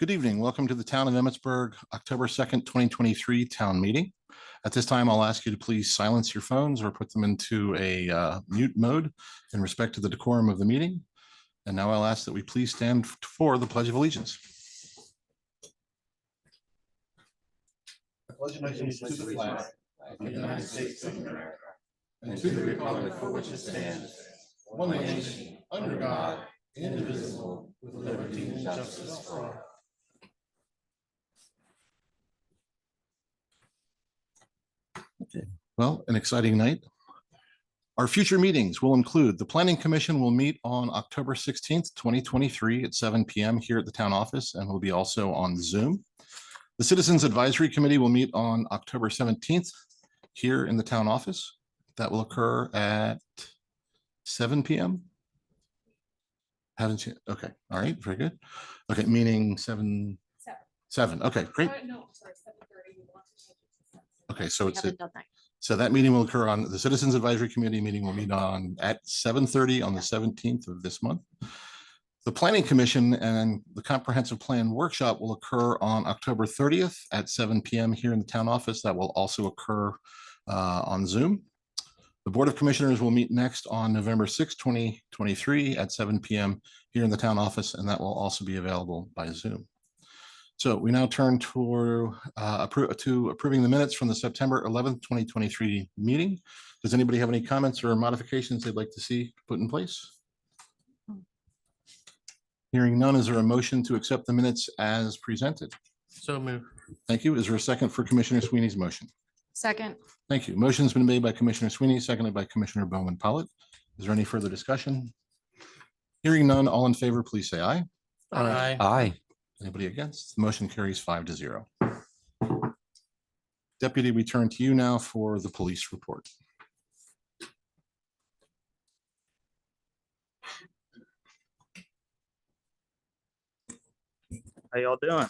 Good evening. Welcome to the Town of Emmitsburg, October 2nd, 2023 town meeting. At this time, I'll ask you to please silence your phones or put them into a mute mode in respect to the decorum of the meeting. And now I'll ask that we please stand for the Pledge of Allegiance. I pledge allegiance to the flag of the United States of America and to the republic for which it stands, one nation, under God, indivisible, with liberty and justice for all. Well, an exciting night. Our future meetings will include the Planning Commission will meet on October 16th, 2023 at 7 p.m. here at the town office and will be also on Zoom. The Citizens Advisory Committee will meet on October 17th here in the town office. That will occur at 7 p.m. Haven't you? Okay. All right. Very good. Okay. Meaning 7. Okay. Great. No, sorry, 7:30. Okay. So that meeting will occur on the Citizens Advisory Committee meeting will meet on at 7:30 on the 17th of this month. The Planning Commission and the Comprehensive Plan Workshop will occur on October 30th at 7 p.m. here in the town office. That will also occur on Zoom. The Board of Commissioners will meet next on November 6, 2023 at 7 p.m. here in the town office, and that will also be available by Zoom. So we now turn to approving the minutes from the September 11th, 2023 meeting. Does anybody have any comments or modifications they'd like to see put in place? Hearing none, is there a motion to accept the minutes as presented? So moved. Thank you. Is there a second for Commissioner Sweeney's motion? Second. Thank you. Motion's been made by Commissioner Sweeney, seconded by Commissioner Bowman-Pollitt. Is there any further discussion? Hearing none, all in favor, please say aye. Aye. Aye. Anybody against? The motion carries 5-0. Deputy, we turn to you now for the police report. How y'all doing?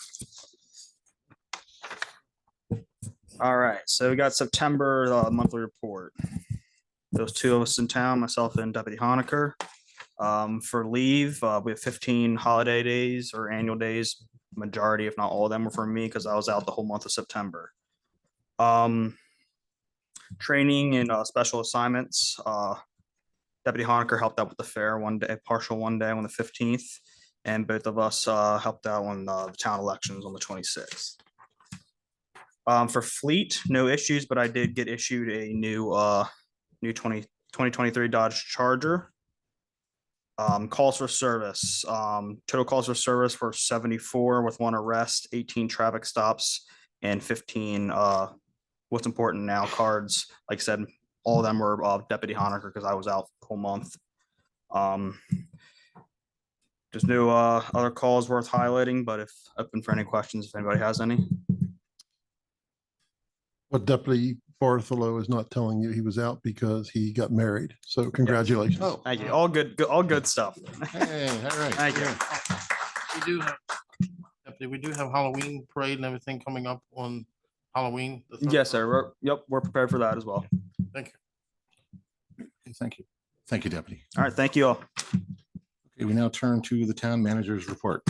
All right, so we got September monthly report. Those two of us in town, myself and Deputy Honaker. For leave, we have 15 holiday days or annual days. Majority, if not all of them, were for me because I was out the whole month of September. Training and special assignments. Deputy Honaker helped out with the fair one day, partial one day on the 15th, and both of us helped out on the town elections on the 26th. For fleet, no issues, but I did get issued a new 2023 Dodge Charger. Calls for service, total calls for service were 74 with 1 arrest, 18 traffic stops, and 15 what's important now cards. Like I said, all of them were Deputy Honaker because I was out the whole month. There's no other calls worth highlighting, but if open for any questions if anybody has any. But Deputy Bartholomew is not telling you he was out because he got married. So congratulations. Oh, Thank you. All good stuff. hey, all right. Thank you. We do have Halloween parade and everything coming up on Halloween. Yes, sir. We're prepared for that as well. Thank you. Okay, thank you. Thank you, Deputy. All right. Thank you all. Okay, we now turn to the town manager's report.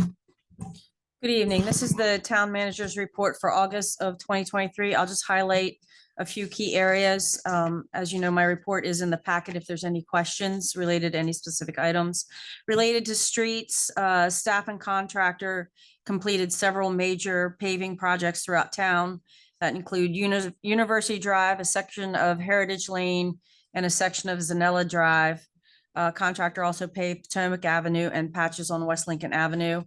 Good evening. This is the town manager's report for August of 2023. I'll just highlight a few key areas. As you know, my report is in the packet if there's any questions related to any specific items. Related to streets, staff and contractor completed several major paving projects throughout town that include University Drive, a section of Heritage Lane, and a section of Zanella Drive. Contractor also paved Potomac Avenue and patches on West Lincoln Avenue.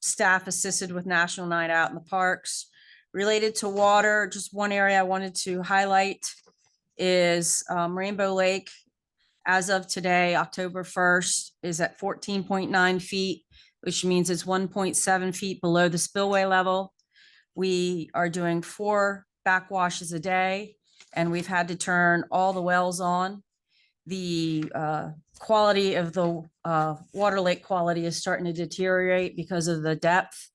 Staff assisted with National Night Out in the parks. Related to water, just one area I wanted to highlight is Rainbow Lake. As of today, October 1st, is at 14.9 feet, which means it's 1.7 feet below the spillway level. We are doing 4 backwashes a day, and we've had to turn all the wells on. The quality of the water lake quality is starting to deteriorate because of the depth.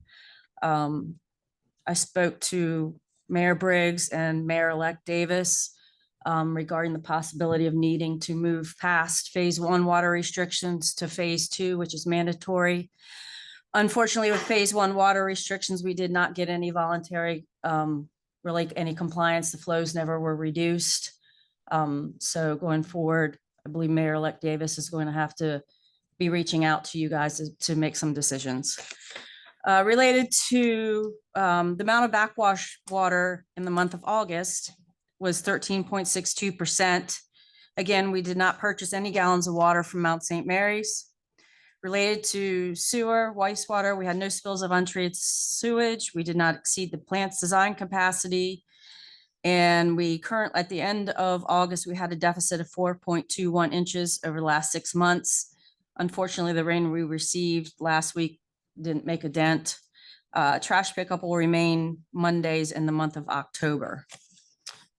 I spoke to Mayor Briggs and Mayor-elect Davis regarding the possibility of needing to move past phase 1 water restrictions to phase 2, which is mandatory. Unfortunately, with phase one water restrictions, we did not get any voluntary, really any compliance. The flows never were reduced. So going forward, I believe Mayor-elect Davis is going to have to be reaching out to you guys to make some decisions. Related to the amount of backwash water in the month of August was 13.62%. Again, we did not purchase any gallons of water from Mount St. Mary's. Related to sewer, wastewater, we had no spills of untreated sewage. We did not exceed the plant's design capacity. And at the end of August, we had a deficit of 4.21 inches over the last 6 months. Unfortunately, the rain we received last week didn't make a dent. Trash pickup will remain Mondays in the month of October.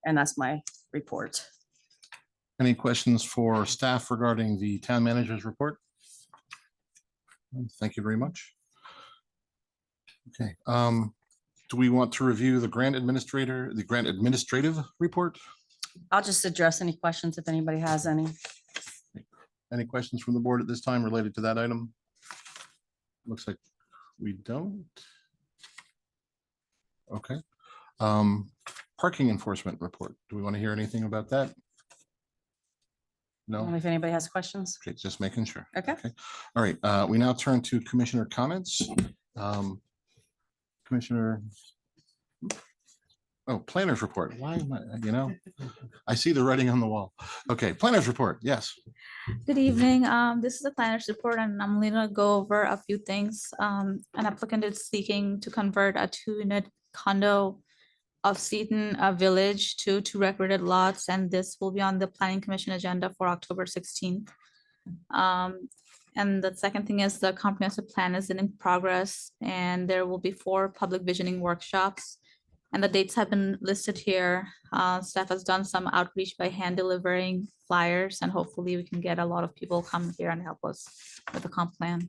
And that's my report. Any questions for staff regarding the town manager's report? Thank you very much. Okay, do we want to review the grant administrative report? I'll just address any questions if anybody has any. Any questions from the board at this time related to that item? Looks like we don't. Okay. Parking enforcement report. Do we want to hear anything about that? No? If anybody has questions. Okay, just making sure. Okay. All right, we now turn to commissioner comments. Commissioner. Oh, planners report. Why am I, I see the writing on the wall. Okay, planners report. Yes. Good evening. This is the planner's report and I'm going to go over a few things. An applicant is seeking to convert a 2-unit condo of Seaton Village to 2 recorded lots, and this will be on the Planning Commission agenda for October 16th. And the second thing is the comprehensive plan is in progress and there will be 4 public visioning workshops. And the dates have been listed here. Staff has done some outreach by hand delivering flyers, and hopefully we can get a lot of people come here and help us with the comp plan.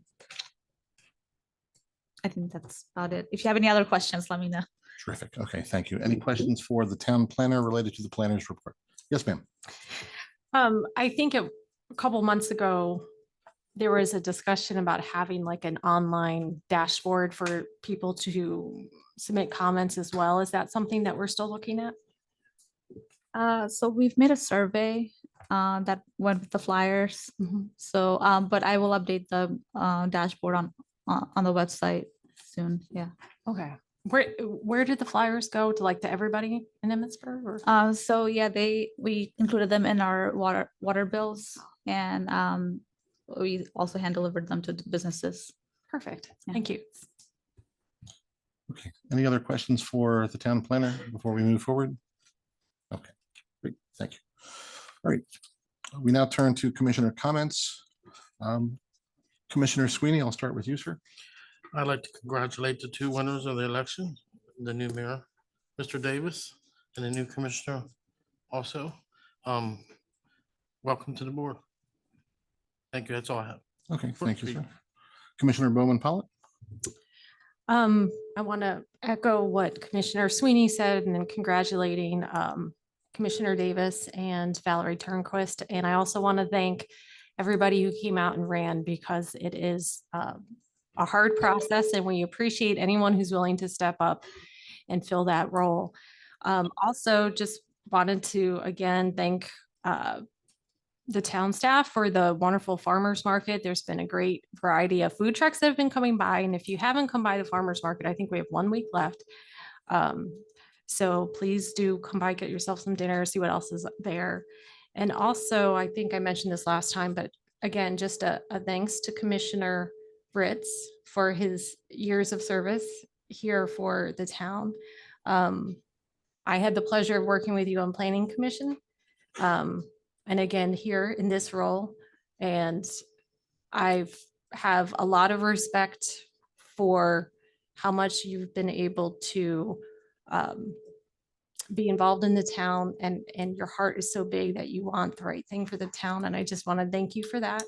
I think that's about it. If you have any other questions, let me know. Terrific. Okay, thank you. Any questions for the town planner related to the planner's report? Yes, ma'am. I think a couple months ago, there was a discussion about having like an online dashboard for people to submit comments as well. Is that something that we're still looking at? So we've made a survey that went with the flyers. Mhm. So, but I will update the dashboard on the website soon. Yeah. Okay. Where did the flyers go to everybody in Emmitsburg or? So yeah, we included them in our water bills, and we also hand delivered them to the businesses. Perfect. Yeah. Thank you. Okay, any other questions for the town planner before we move forward? Okay, great, thank you. All right, we now turn to commissioner comments. Commissioner Sweeney, I'll start with you, sir. I'd like to congratulate the 2 winners of the election, the new mayor, Mr. Davis, and the new commissioner also. Welcome to the board. Thank you. That's all I have. Okay, thank you, sir. Commissioner Bowman Pollitt. I want to echo what Commissioner Sweeney said and then congratulating Commissioner Davis and Valerie Turnquist. And I also want to thank everybody who came out and ran, because it is a hard process and we appreciate anyone who's willing to step up and fill that role. Also just wanted to again thank the town staff for the wonderful farmers market. There's been a great variety of food trucks that have been coming by. And if you haven't come by the farmers market, I think we have 1 week left. So please do come by, get yourself some dinner, see what else is there. And also, I think I mentioned this last time, but again, just a thanks to Commissioner Ritz for his years of service here for the town. I had the pleasure of working with you on Planning Commission. And again, here in this role, and I have a lot of respect for how much you've been able to be involved in the town, and your heart is so big that you want the right thing for the town. And I just want to thank you for that.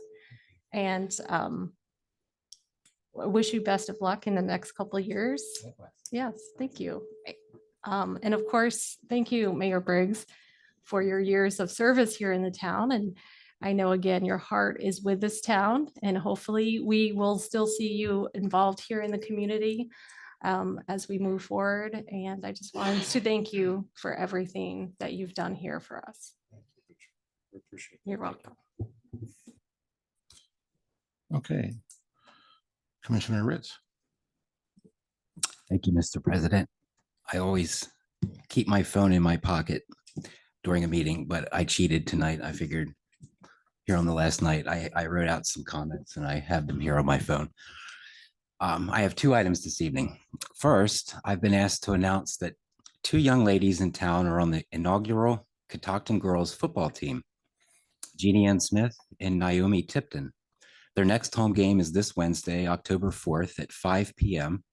And I wish you best of luck in the next couple of years. Yes, thank you. And of course, thank you, Mayor Briggs, for your years of service here in the town. And I know again, your heart is with this town and hopefully we will still see you involved here in the community as we move forward. And I just wanted to thank you for everything that you've done here for us. You're welcome. Okay. Commissioner Ritz. Thank you, Mr. President. I always keep my phone in my pocket during a meeting, but I cheated tonight. I figured here on the last night, I wrote out some comments and I have them here on my phone. I have two items this evening. First, I've been asked to announce that two young ladies in town are on the inaugural Catoctin girls football team, Jeannie Ann Smith and Naomi Tipton. Their next home game is this Wednesday, October 4th at 5 p.m.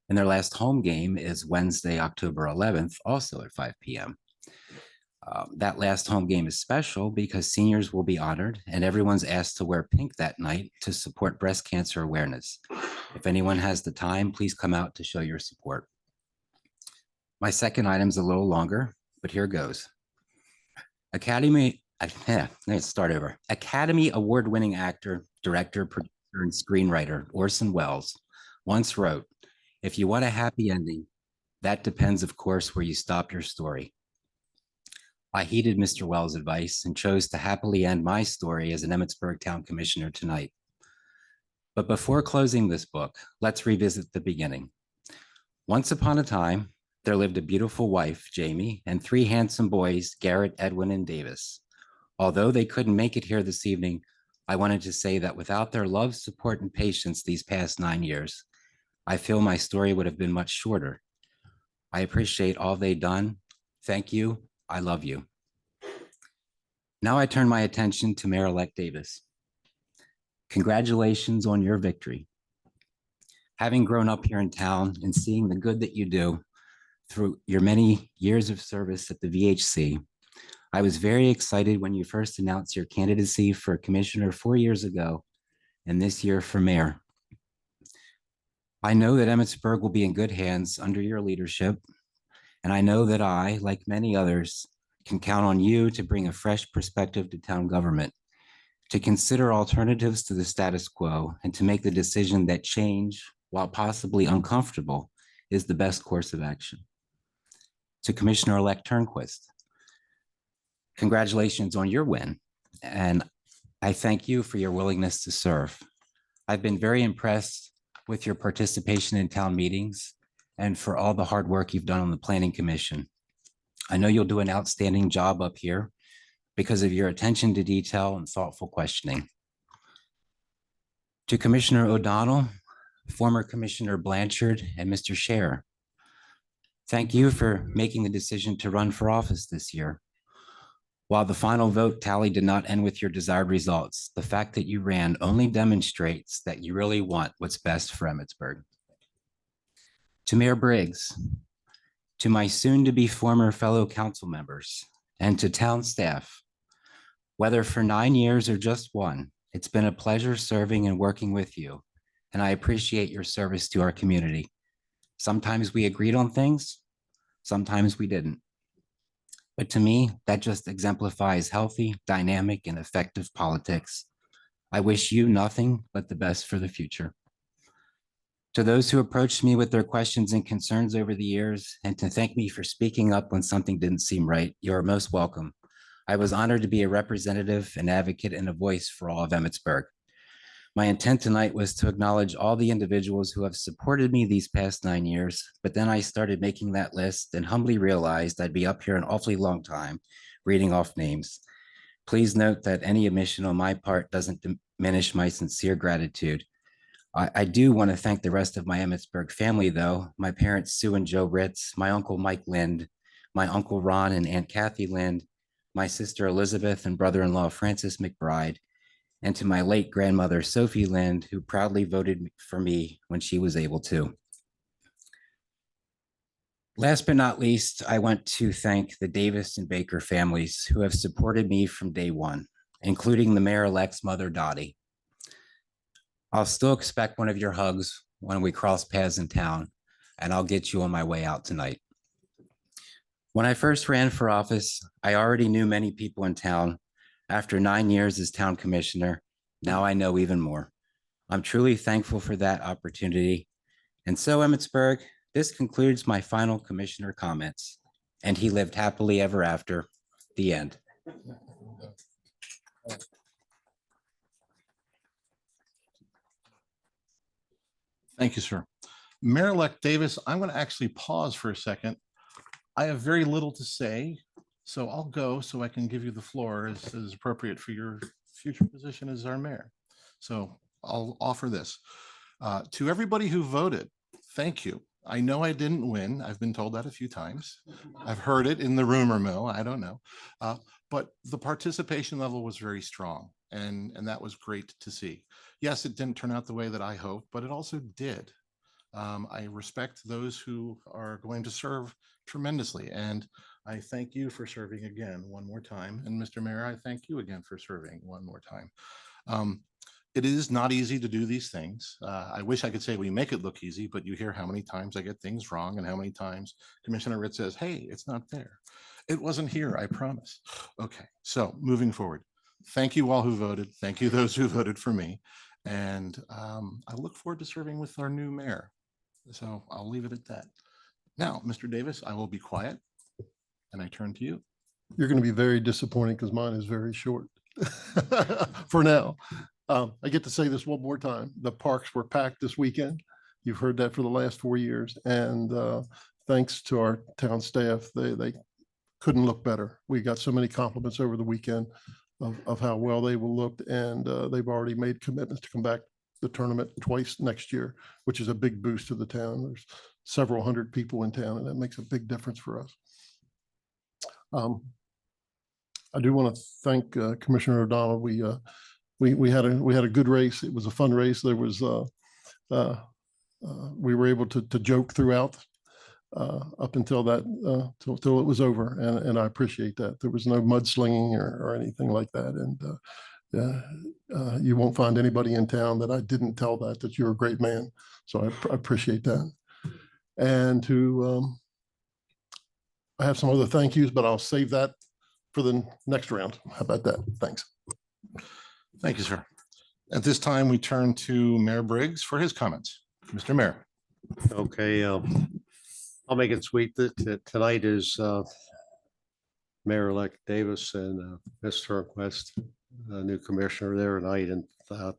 And their last home game is Wednesday, October 11th, also at 5 p.m. That last home game is special because seniors will be honored and everyone's asked to wear pink that night to support breast cancer awareness. If anyone has the time, please come out to show your support. My second item is a little longer, but here goes. Academy Award-winning actor, director, producer, and screenwriter Orson Welles once wrote, "If you want a happy ending, that depends, of course, where you stop your story." I heeded Mr. Wells' advice and chose to happily end my story as an Emmitsburg Town Commissioner tonight. But before closing this book, let's revisit the beginning. Once upon a time, there lived a beautiful wife, Jamie, and three handsome boys, Garrett, Edwin, and Davis. Although they couldn't make it here this evening, I wanted to say that without their love, support, and patience these past 9 years, I feel my story would have been much shorter. I appreciate all they've done. Thank you. I love you. Now I turn my attention to Mayor-elect Davis. Congratulations on your victory. Having grown up here in town and seeing the good that you do through your many years of service at the VHC, I was very excited when you first announced your candidacy for commissioner 4 years ago and this year for mayor. I know that Emmitsburg will be in good hands under your leadership, and I know that I, like many others, can count on you to bring a fresh perspective to town government, to consider alternatives to the status quo, and to make the decision that change, while possibly uncomfortable, is the best course of action. To Commissioner-elect Turnquist, congratulations on your win, and I thank you for your willingness to serve. I've been very impressed with your participation in town meetings and for all the hard work you've done on the Planning Commission. I know you'll do an outstanding job up here because of your attention to detail and thoughtful questioning. To Commissioner O'Donnell, former Commissioner Blanchard, and Mr. Scher, thank you for making the decision to run for office this year. While the final vote tally did not end with your desired results, the fact that you ran only demonstrates that you really want what's best for Emmitsburg. To Mayor Briggs, to my soon-to-be former fellow council members, and to town staff, whether for 9 years or just one, it's been a pleasure serving and working with you, and I appreciate your service to our community. Sometimes we agreed on things, sometimes we didn't. But to me, that just exemplifies healthy, dynamic, and effective politics. I wish you nothing but the best for the future. To those who approached me with their questions and concerns over the years, and to thank me for speaking up when something didn't seem right, you are most welcome. I was honored to be a representative, an advocate, and a voice for all of Emmitsburg. My intent tonight was to acknowledge all the individuals who have supported me these past 9 years, but then I started making that list and humbly realized I'd be up here an awfully long time reading off names. Please note that any omission on my part doesn't diminish my sincere gratitude. I do want to thank the rest of my Emmitsburg family, though. My parents, Sue and Joe Ritz, my uncle, Mike Lind, my uncle, Ron and Aunt Kathy Lind, my sister, Elizabeth, and brother-in-law, Francis McBride, and to my late grandmother, Sophie Lind, who proudly voted for me when she was able to. Last but not least, I want to thank the Davis and Baker families who have supported me from day one, including the mayor-elect's mother, Dottie. I'll still expect one of your hugs when we cross paths in town, and I'll get you on my way out tonight. When I first ran for office, I already knew many people in town After 9 years as town commissioner, now I know even more. I'm truly thankful for that opportunity. And so, Emmitsburg, this concludes my final commissioner comments. And he lived happily ever after. The end. Thank you, sir. Mayor-elect Davis, I'm going to actually pause for a second. I have very little to say, so I'll go so I can give you the floor as appropriate for your future position as our mayor. So I'll offer this. To everybody who voted, thank you. I know I didn't win. I've been told that a few times. I've heard it in the rumor mill. I don't know. But the participation level was very strong, and that was great to see. Yes, it didn't turn out the way that I hoped, but it also did. I respect those who are going to serve tremendously, and I thank you for serving again one more time. And Mr. Mayor, I thank you again for serving one more time. It is not easy to do these things. I wish I could say we make it look easy, but you hear how many times I get things wrong and how many times Commissioner Ritz says, hey, it's not there. It wasn't here, I promise. Okay, so moving forward. Thank you all who voted. Thank you those who voted for me. And I look forward to serving with our new mayor. So I'll leave it at that. Now, Mr. Davis, I will be quiet and I turn to you. You're going to be very disappointed because mine is very short for now. I get to say this one more time. The parks were packed this weekend. You've heard that for the last 4 years. And thanks to our town staff, they couldn't look better. We got so many compliments over the weekend of how well they will look. And they've already made commitments to come back to the tournament twice next year, which is a big boost to the town. There's several hundred people in town, and that makes a big difference for us. I do want to thank Commissioner O'Donnell. We had a good race. It was a fun race. There was we were able to joke throughout up until that till it was over, and I appreciate that. There was no mudslinging or anything like that, and you won't find anybody in town that I didn't tell that you're a great man. So I appreciate that. And I have some other thank yous, but I'll save that for the next round. How about that? Thanks. Thank you, sir. At this time, we turn to Mayor Briggs for his comments. Mr. Mayor. Okay, I'll make it sweet. Tonight is Mayor-elect Davis and Ms. Turnquist, new commissioner there tonight. And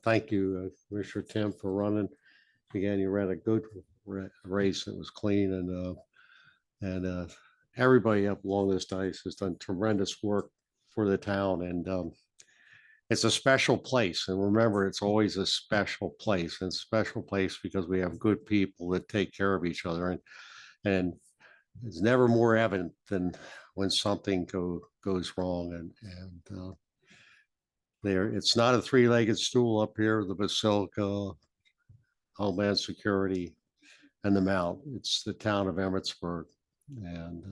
thank you, Commissioner Tim, for running. Again, you ran a good race. It was clean, and everybody up along this dice has done tremendous work for the town. And it's a special place. And remember, it's always a special place, and special place because we have good people that take care of each other. And it's never more evident than when something goes wrong. And it's not a three-legged stool up here, the Basilica, Homeland Security, and the Mount. It's the town of Emmitsburg. And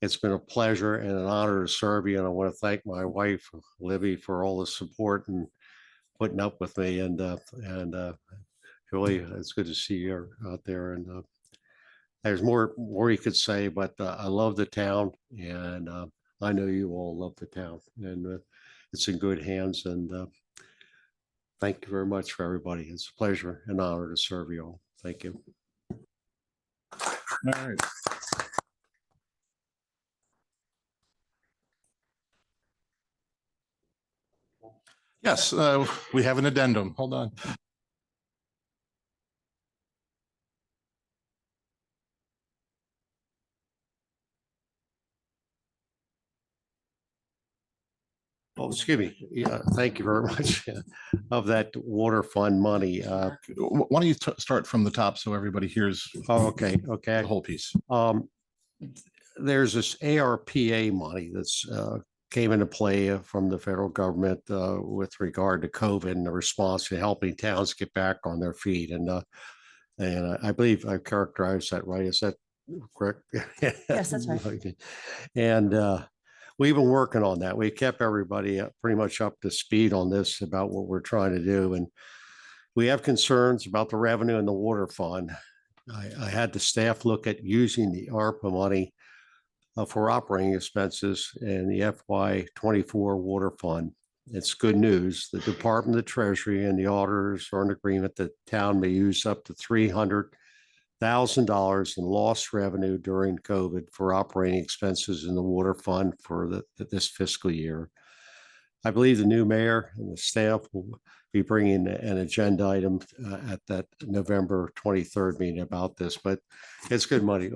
it's been a pleasure and an honor to serve you. And I want to thank my wife, Libby, for all the support and putting up with me. And really, it's good to see you out there. And there's more you could say, but I love the town, and I know you all love the town, and it's in good hands. And thank you very much for everybody. It's a pleasure and honor to serve you all. Thank you. All right. Yes, we have an addendum. Hold on. Oh, excuse me. Yeah, thank you very much of that water fund money. Why don't you start from the top so everybody hears Okay. the whole piece? There's this ARPA money that's came into play from the federal government with regard to COVID and the response to helping towns get back on their feet. And I believe I've characterized that right. Is that correct? Yes, that's right. Okay. And we've been working on that. We kept everybody pretty much up to speed on this about what we're trying to do. And we have concerns about the revenue in the water fund. I had the staff look at using the ARPA money for operating expenses in the FY 24 water fund. It's good news. The Department of Treasury and the auditors are in agreement that town may use up to $300,000 in lost revenue during COVID for operating expenses in the water fund for this fiscal year. I believe the new mayor and the staff will be bringing an agenda item at that November 23rd meeting about this, but it's good money.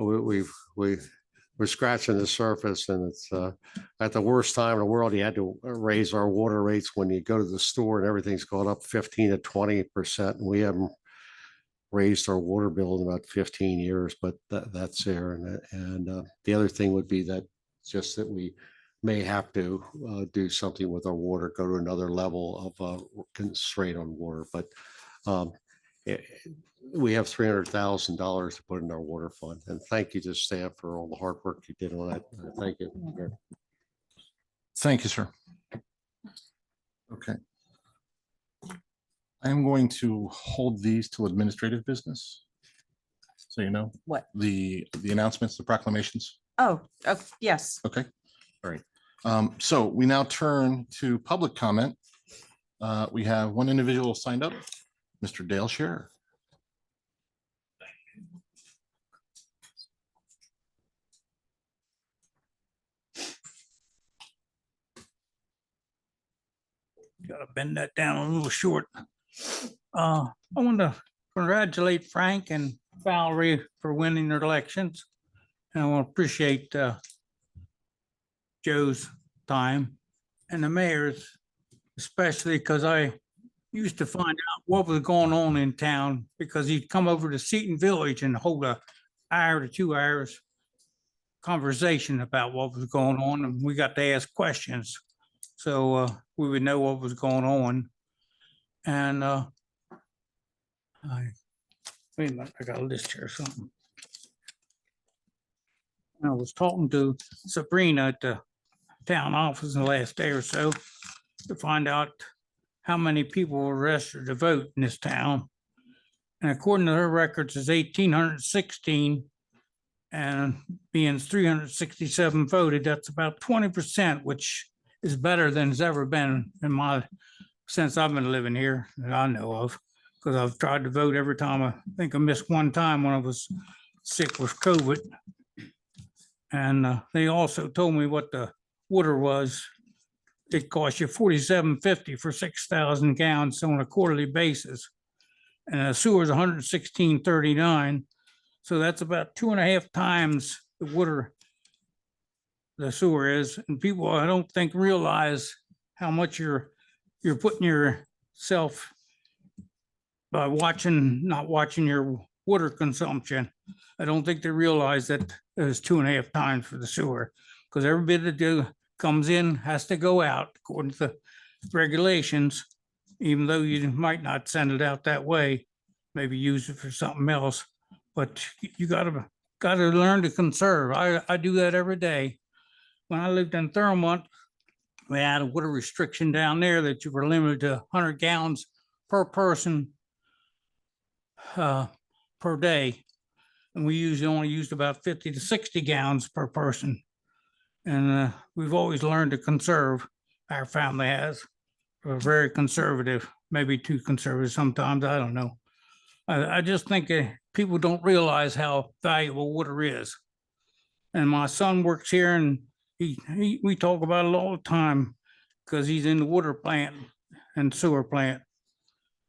We're scratching the surface, and it's at the worst time in the world. You had to raise our water rates when you go to the store and everything's going up 15 to 20%. And we haven't raised our water bill in about 15 years, but that's there. And the other thing would be that just that we may have to do something with our water, go to another level of constraint on water. But we have $300,000 to put in our water fund. And thank you to staff for all the hard work you did on that. Thank you. Thank you, sir. Okay. I am going to hold these till administrative business. So you know, What? The announcements, the proclamations. Oh, yes. Okay, all right. So we now turn to public comment. We have one individual signed up, Mr. Dale Scherer. Gotta bend that down a little short. I want to congratulate Frank and Valerie for winning their elections. And I want to appreciate Joe's time and the mayor's, especially because I used to find out what was going on in town because he'd come over to Seton Village and hold a hour to 2 hours conversation about what was going on, and we got to ask questions. So we would know what was going on. And wait a minute, I got a list here or something. I was talking to Sabrina at the town office in the last day or so to find out how many people were registered to vote in this town. And according to her records, it's 1,816, and being 367 voted, that's about 20%, which is better than it's ever been since I've been living here that I know of, because I've tried to vote every time. I think I missed one time when I was sick with COVID. And they also told me what the water was. It cost you $47.50 for 6,000 gallons on a quarterly basis. And the sewer is $116.39. So that's about 2.5 times the water the sewer is. And people, I don't think, realize how much you're putting yourself by not watching your water consumption. I don't think they realize that it's 2.5 times for the sewer, because every bit that comes in has to go out according to the regulations, even though you might not send it out that way, maybe use it for something else. But you gotta learn to conserve. I do that every day. When I lived in Thurmont, we had a water restriction down there that you were limited to 100 gallons per person per day. And we usually only used about 50 to 60 gallons per person. And we've always learned to conserve. Our family has. We're very conservative, maybe too conservative sometimes, I don't know. I just think people don't realize how valuable water is. And my son works here, and we talk about it all the time because he's in the water plant and sewer plant.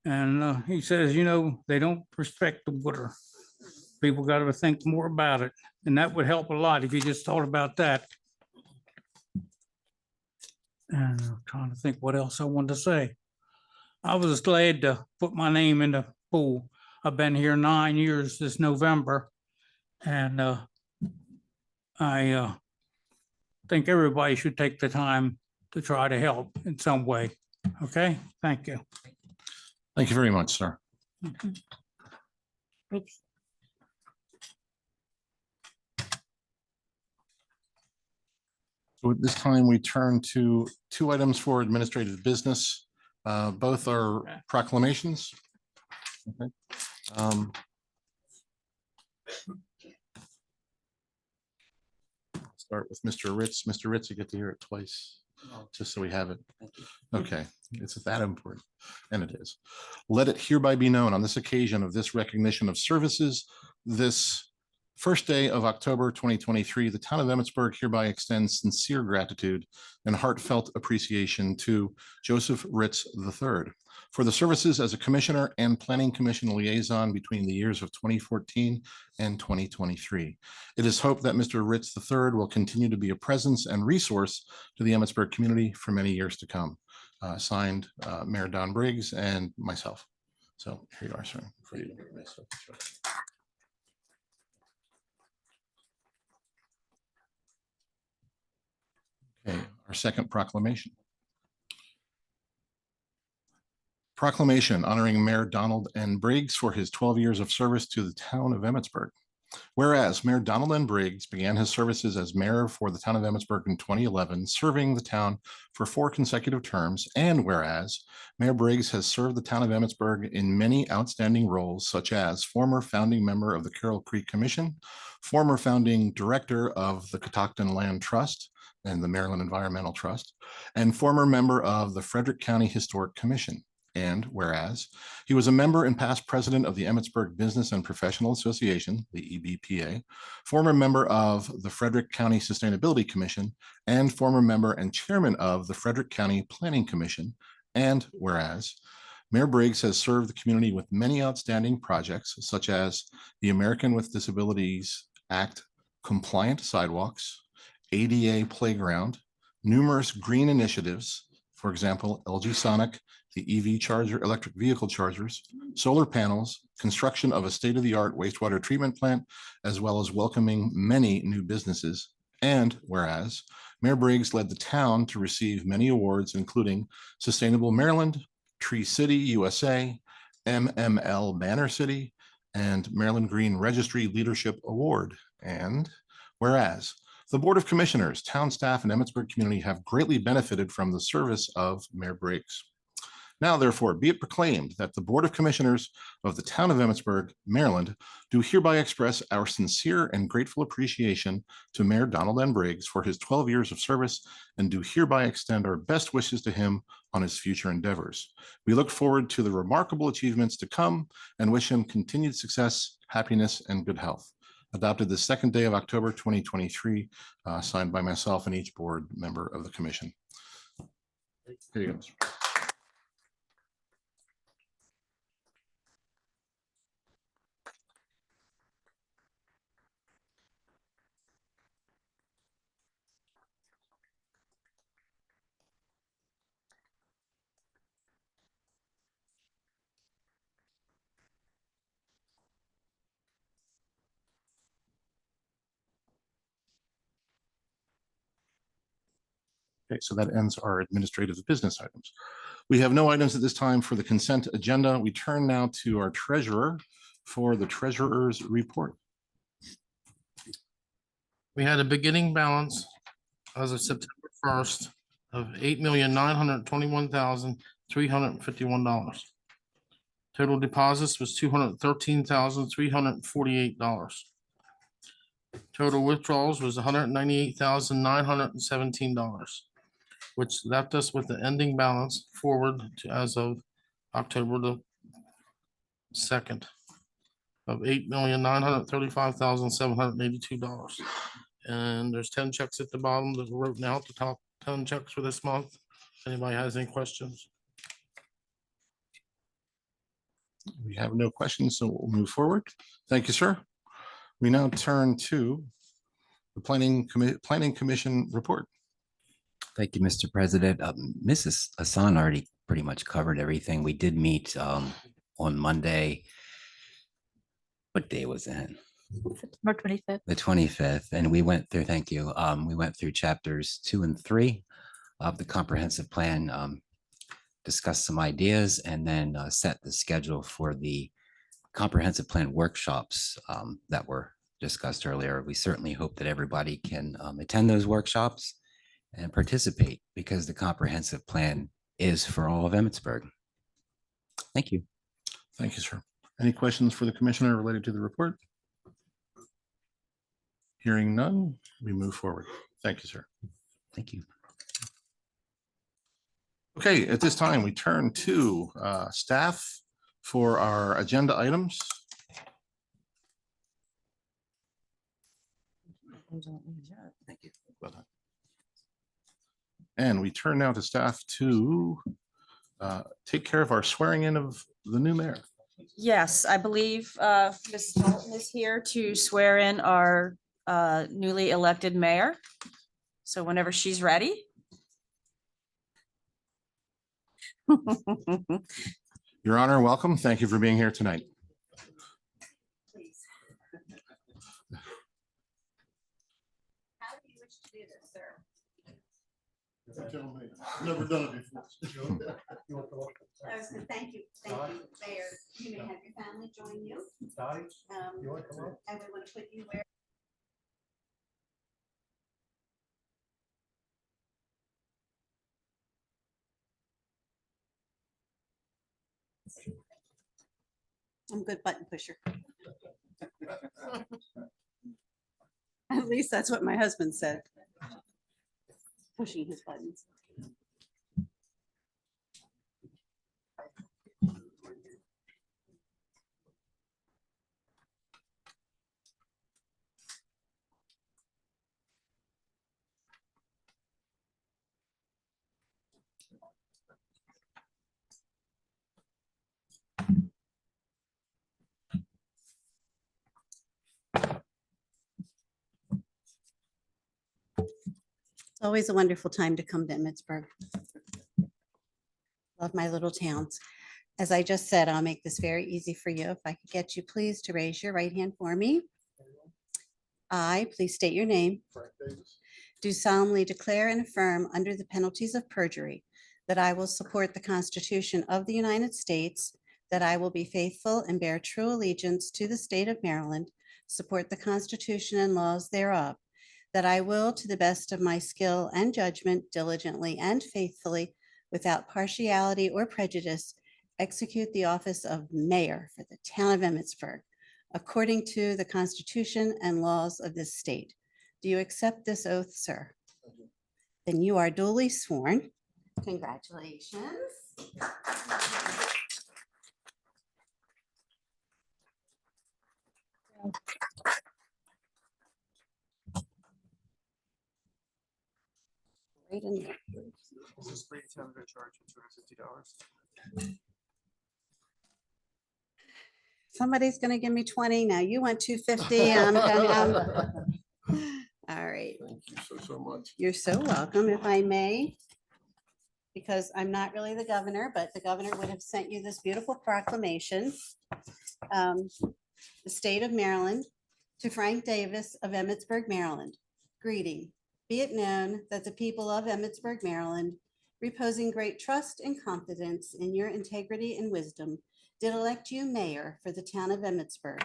And he says, they don't respect the water. People got to think more about it. And that would help a lot if you just thought about that. And I'm trying to think what else I wanted to say. I was glad to put my name in the pool. I've been here 9 years this November. And I think everybody should take the time to try to help in some way. Okay, thank you. Thank you very much, sir. Oops. So at this time, we turn to 2 items for administrative business. Both are proclamations. Okay. Start with Mr. Ritz. Mr. Ritz, you get to hear it twice, just so we have it. Okay, it's that important, and it is. Let it hereby be known on this occasion of this recognition of services, this first day of October 2023, the town of Emmitsburg hereby extends sincere gratitude and heartfelt appreciation to Joseph Ritz III for the services as a commissioner and planning commission liaison between the years of 2014 and 2023. It is hoped that Mr. Ritz III will continue to be a presence and resource to the Emmitsburg community for many years to come. Signed, Mayor Don Briggs and myself. So here you are, sir. For you. Okay, our second proclamation. Proclamation honoring Mayor Donald N. Briggs for his 12 years of service to the town of Emmitsburg. Whereas Mayor Donald N. Briggs began his services as mayor for the town of Emmitsburg in 2011, serving the town for 4 consecutive terms. And whereas Mayor Briggs has served the town of Emmitsburg in many outstanding roles, such as former founding member of the Carroll Creek Commission, former founding director of the Catoctin Land Trust and the Maryland Environmental Trust, and former member of the Frederick County Historic Commission. And whereas he was a member and past president of the Emmitsburg Business and Professional Association, the EBPA, former member of the Frederick County Sustainability Commission, and former member and chairman of the Frederick County Planning Commission. And whereas Mayor Briggs has served the community with many outstanding projects, such as the American with Disabilities Act compliant sidewalks, ADA playground, numerous green initiatives, for example, LG Sonic, the EV charger, electric vehicle chargers, solar panels, construction of a state-of-the-art wastewater treatment plant, as well as welcoming many new businesses. And whereas Mayor Briggs led the town to receive many awards, including Sustainable Maryland, Tree City USA, MML Banner City, and Maryland Green Registry Leadership Award. And whereas the Board of Commissioners, town staff, and Emmitsburg community have greatly benefited from the service of Mayor Briggs. Now, therefore, be it proclaimed that the Board of Commissioners of the town of Emmitsburg, Maryland, do hereby express our sincere and grateful appreciation to Mayor Donald N. Briggs for his 12 years of service and do hereby extend our best wishes to him on his future endeavors. We look forward to the remarkable achievements to come and wish him continued success, happiness, and good health. Adopted the second day of October 2023, signed by myself and each board member of the commission. Here you go. Okay, so that ends our administrative business items. We have no items at this time for the consent agenda. We turn now to our treasurer for the treasurer's report. We had a beginning balance as of September 1st of $8,921,351. Total deposits was $213,348. Total withdrawals was $198,917, which left us with the ending balance forward to as of October the 2nd of $8,935,782. And there's 10 checks at the bottom that were written out, the top 10 checks for this month. Anybody has any questions? We have no questions, so we'll move forward. Thank you, sir. We now turn to the Planning Commission report. Thank you, Mr. President. Mrs. Hassan already pretty much covered everything. We did meet on Monday. What day was that? September 25th. The 25th. And we went through, thank you. We went through chapters 2 and 3 of the comprehensive plan, discussed some ideas, and then set the schedule for the comprehensive plan workshops that were discussed earlier. We certainly hope that everybody can attend those workshops and participate because the comprehensive plan is for all of Emmitsburg. Thank you. Thank you, sir. Any questions for the commissioner related to the report? Hearing none, we move forward. Thank you, sir. Thank you. Okay, at this time, we turn to staff for our agenda items. Thank you. Well done. And we turn now to staff to take care of our swearing in of the new mayor. Yes, I believe Ms. Dalton is here to swear in our newly elected mayor. So whenever she's ready. Your Honor, welcome. Thank you for being here tonight. Please. How do you wish to do this, sir? Never done it before. Thank you, Mayor. You may have your family join you. And we want to put you where. I'm a good button pusher. At least that's what my husband said. Pushing his buttons. It's always a wonderful time to come to Emmitsburg. Love my little towns. As I just said, I'll make this very easy for you. If I could get you please to raise your right hand for me. I, please state your name, do solemnly declare and affirm under the penalties of perjury that I will support the Constitution of the United States, that I will be faithful and bear true allegiance to the state of Maryland, support the Constitution and laws thereof, that I will, to the best of my skill and judgment, diligently and faithfully, without partiality or prejudice, execute the office of mayor for the town of Emmitsburg, according to the Constitution and laws of this state. Do you accept this oath, sir? Then you are duly sworn. Congratulations. Right in there. Somebody's gonna give me 20 now. You want 250. All right. Thank you so much. You're so welcome, if I may. Because I'm not really the governor, but the governor would have sent you this beautiful proclamation. The state of Maryland to Frank Davis of Emmitsburg, Maryland. Greeting. Be it known that the people of Emmitsburg, Maryland, reposing great trust and confidence in your integrity and wisdom, did elect you mayor for the town of Emmitsburg.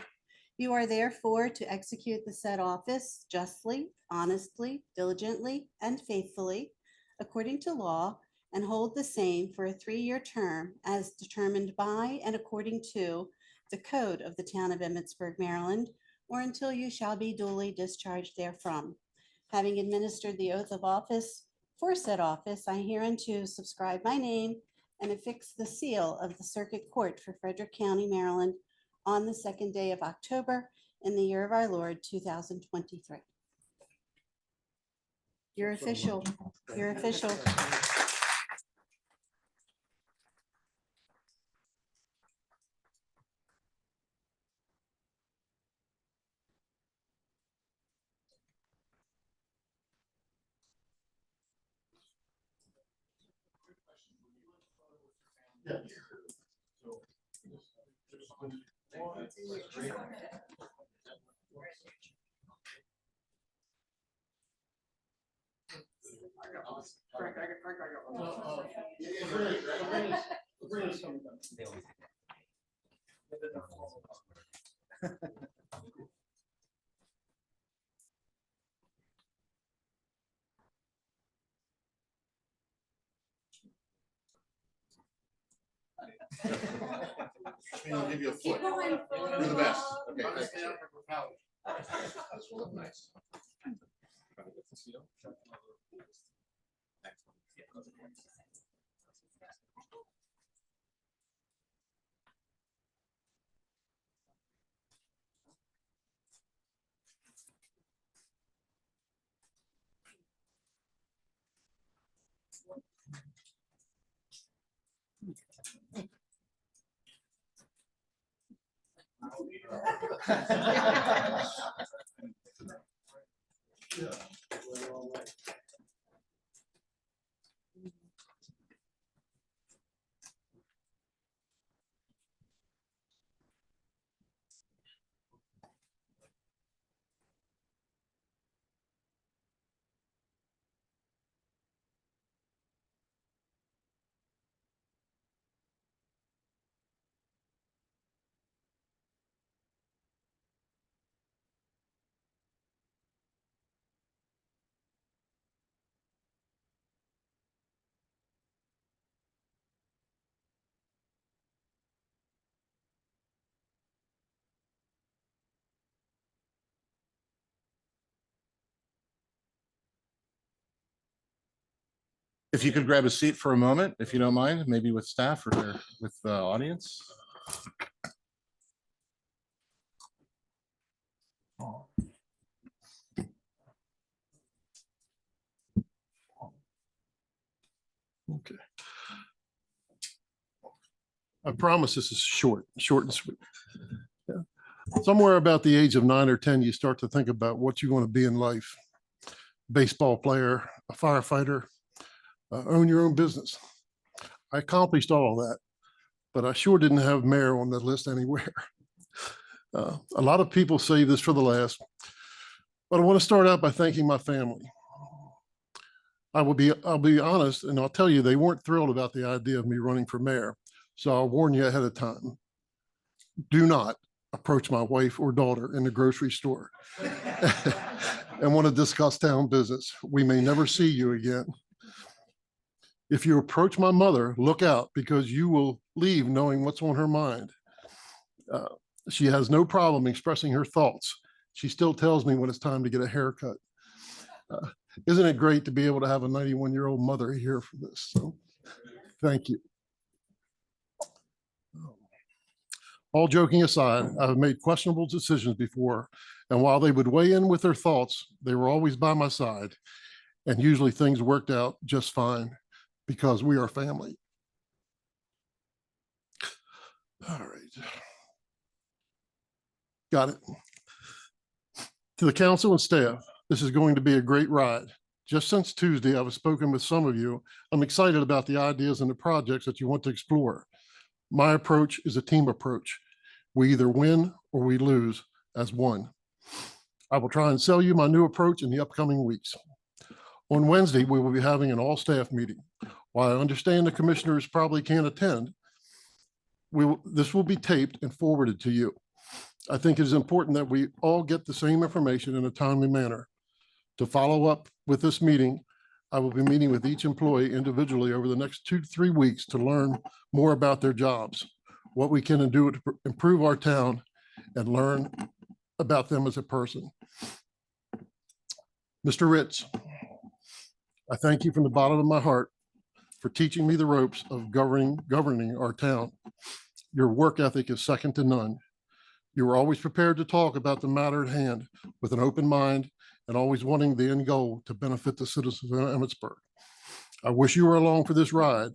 You are therefore to execute the said office justly, honestly, diligently, and faithfully, according to law, and hold the same for a 3-year term as determined by and according to the code of the town of Emmitsburg, Maryland, or until you shall be duly discharged therefrom. Having administered the oath of office for said office, I hereunto subscribe my name and affix the seal of the Circuit Court for Frederick County, Maryland, on the 2nd day of October in the year of our Lord, 2023. You're official. You're official. I'll give you a Keep foot. going. You're the best. Okay, thanks. If you could grab a seat for a moment, if you don't mind, maybe with staff or with the audience. Okay. I promise this is short and sweet. Yeah. Somewhere about the age of 9 or 10, you start to think about what you want to be in life. Baseball player, a firefighter, own your own business. I accomplished all of that, but I sure didn't have mayor on the list anywhere. A lot of people save this for the last, but I want to start out by thanking my family. I'll be honest, and I'll tell you, they weren't thrilled about the idea of me running for mayor. So I'll warn you ahead of time. Do not approach my wife or daughter in the grocery store and want to discuss town business. We may never see you again. If you approach my mother, look out, because you will leave knowing what's on her mind. She has no problem expressing her thoughts. She still tells me when it's time to get a haircut. Isn't it great to be able to have a 91-year-old mother here for this? So thank you. All joking aside, I've made questionable decisions before, and while they would weigh in with their thoughts, they were always by my side, and usually things worked out just fine because we are family. All right. Got it. To the council and staff, this is going to be a great ride. Just since Tuesday, I've spoken with some of you. I'm excited about the ideas and the projects that you want to explore. My approach is a team approach. We either win or we lose as one. I will try and sell you my new approach in the upcoming weeks. On Wednesday, we will be having an all-staff meeting. While I understand the commissioners probably can't attend, this will be taped and forwarded to you. I think it is important that we all get the same information in a timely manner. To follow up with this meeting, I will be meeting with each employee individually over the next 2 to 3 weeks to learn more about their jobs, what we can do to improve our town, and learn about them as a person. Mr. Ritz, I thank you from the bottom of my heart for teaching me the ropes of governing our town. Your work ethic is second to none. You were always prepared to talk about the matter at hand with an open mind and always wanting the end goal to benefit the citizens of Emmitsburg. I wish you were along for this ride,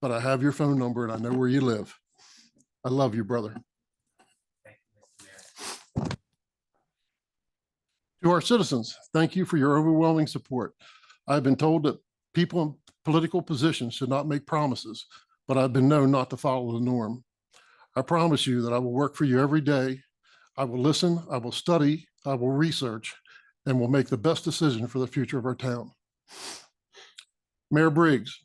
but I have your phone number and I know where you live. I love you, brother. To our citizens, thank you for your overwhelming support. I've been told that people in political positions should not make promises, but I've been known not to follow the norm. I promise you that I will work for you every day. I will listen, I will study, I will research, and will make the best decision for the future of our town. Mayor Briggs,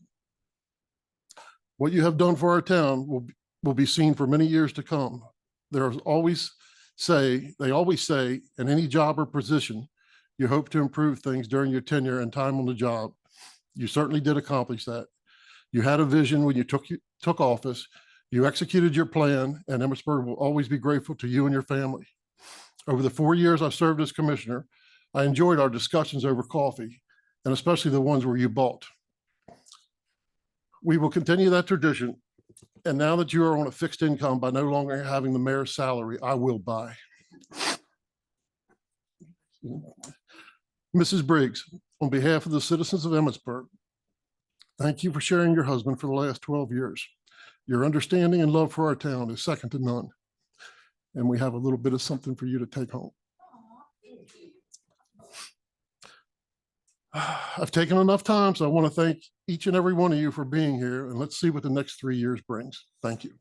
what you have done for our town will be seen for many years to come. They always say, in any job or position, you hope to improve things during your tenure and time on the job. You certainly did accomplish that. You had a vision when you took office. You executed your plan, and Emmitsburg will always be grateful to you and your family. Over the 4 years I've served as commissioner, I enjoyed our discussions over coffee, and especially the ones where you bought. We will continue that tradition. And now that you are on a fixed income by no longer having the mayor's salary, I will buy. Mrs. Briggs, on behalf of the citizens of Emmitsburg, thank you for sharing your husband for the last 12 years. Your understanding and love for our town is second to none. And we have a little bit of something for you to take home. I've taken enough time, so I want to thank each and every one of you for being here, and let's see what the next 3 years brings. Thank you.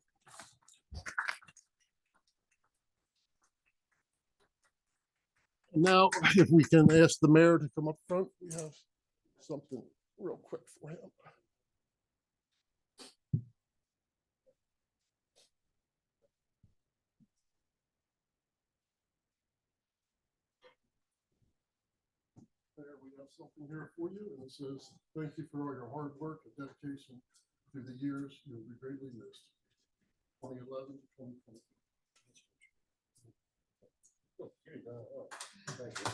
Now, if we can ask the mayor to come up front, we have something real quick for him. There, we have something here for you, and it says, thank you for all your hard work and dedication through the years. You'll be greatly missed. 2011, 2020. Thank you.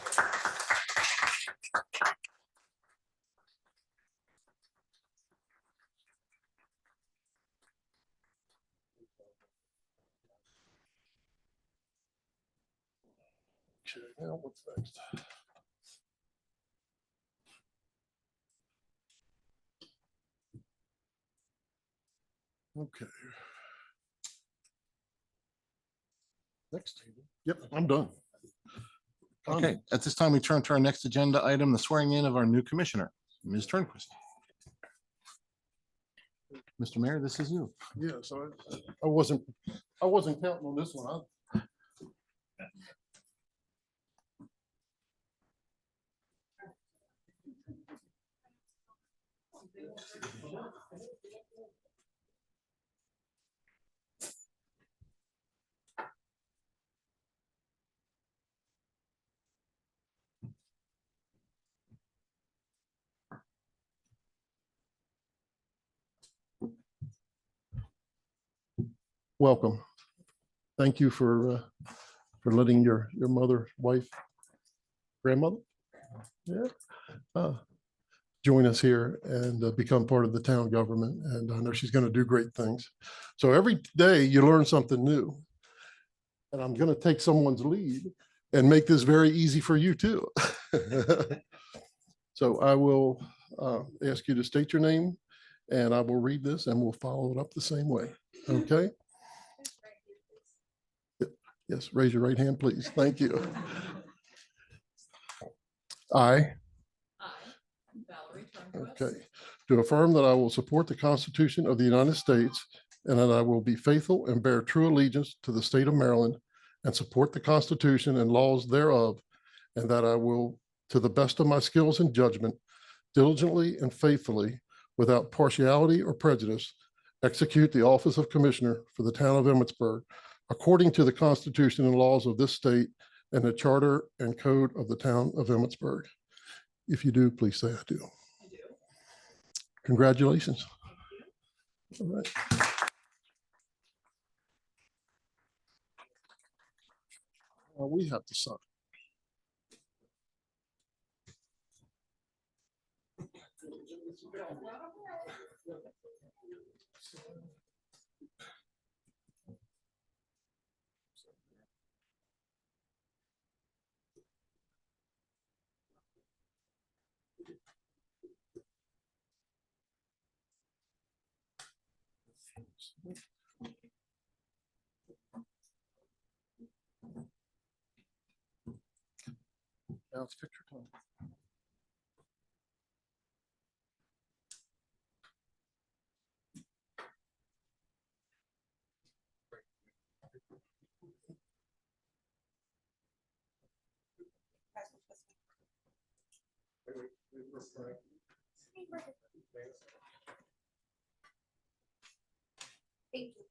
Okay, now what's next? Okay. Next table. Yep, I'm done. Okay, at this time, we turn to our next agenda item, the swearing in of our new commissioner, Ms. Turnquist. Mr. Mayor, this is you. Yeah, so I wasn't counting on this one. Welcome. Thank you for letting your mother, wife, grandmother, yeah, join us here and become part of the town government. And I know she's going to do great things. So every day you learn something new. And I'm going to take someone's lead and make this very easy for you too. So I will ask you to state your name, and I will read this and we'll follow it up the same way. Okay? Yes, raise your right hand, please. Thank you. I, okay, to affirm that I will support the Constitution of the United States and that I will be faithful and bear true allegiance to the state of Maryland and support the Constitution and laws thereof, and that I will, to the best of my skills and judgment, diligently and faithfully, without partiality or prejudice, execute the office of Commissioner for the town of Emmitsburg according to the Constitution and laws of this state and the charter and code of the town of Emmitsburg. If you do, please say I do. I do. Congratulations. All right. We have to sign. Now it's picture time. Thank you.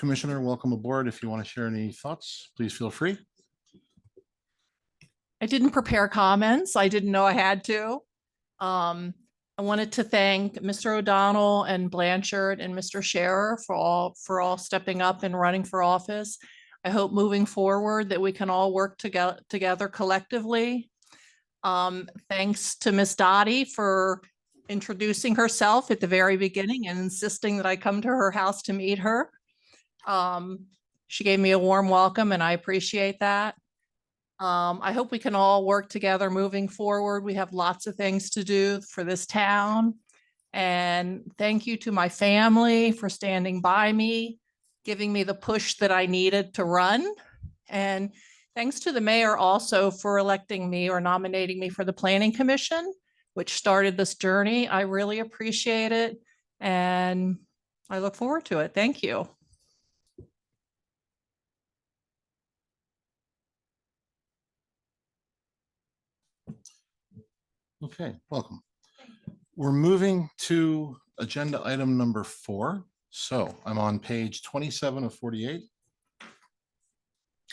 Commissioner, welcome aboard. If you want to share any thoughts, please feel free. I didn't prepare comments. I didn't know I had to. I wanted to thank Mr. O'Donnell and Blanchard and Mr. Scherer for all stepping up and running for office. I hope moving forward that we can all work together collectively. Thanks to Miss Dottie for introducing herself at the very beginning and insisting that I come to her house to meet her. She gave me a warm welcome and I appreciate that. I hope we can all work together moving forward. We have lots of things to do for this town. And thank you to my family for standing by me, giving me the push that I needed to run. And thanks to the mayor also for electing me or nominating me for the Planning Commission, which started this journey. I really appreciate it. And I look forward to it. Thank you. Okay, welcome. We're moving to agenda item number 4. So I'm on page 27 of 48.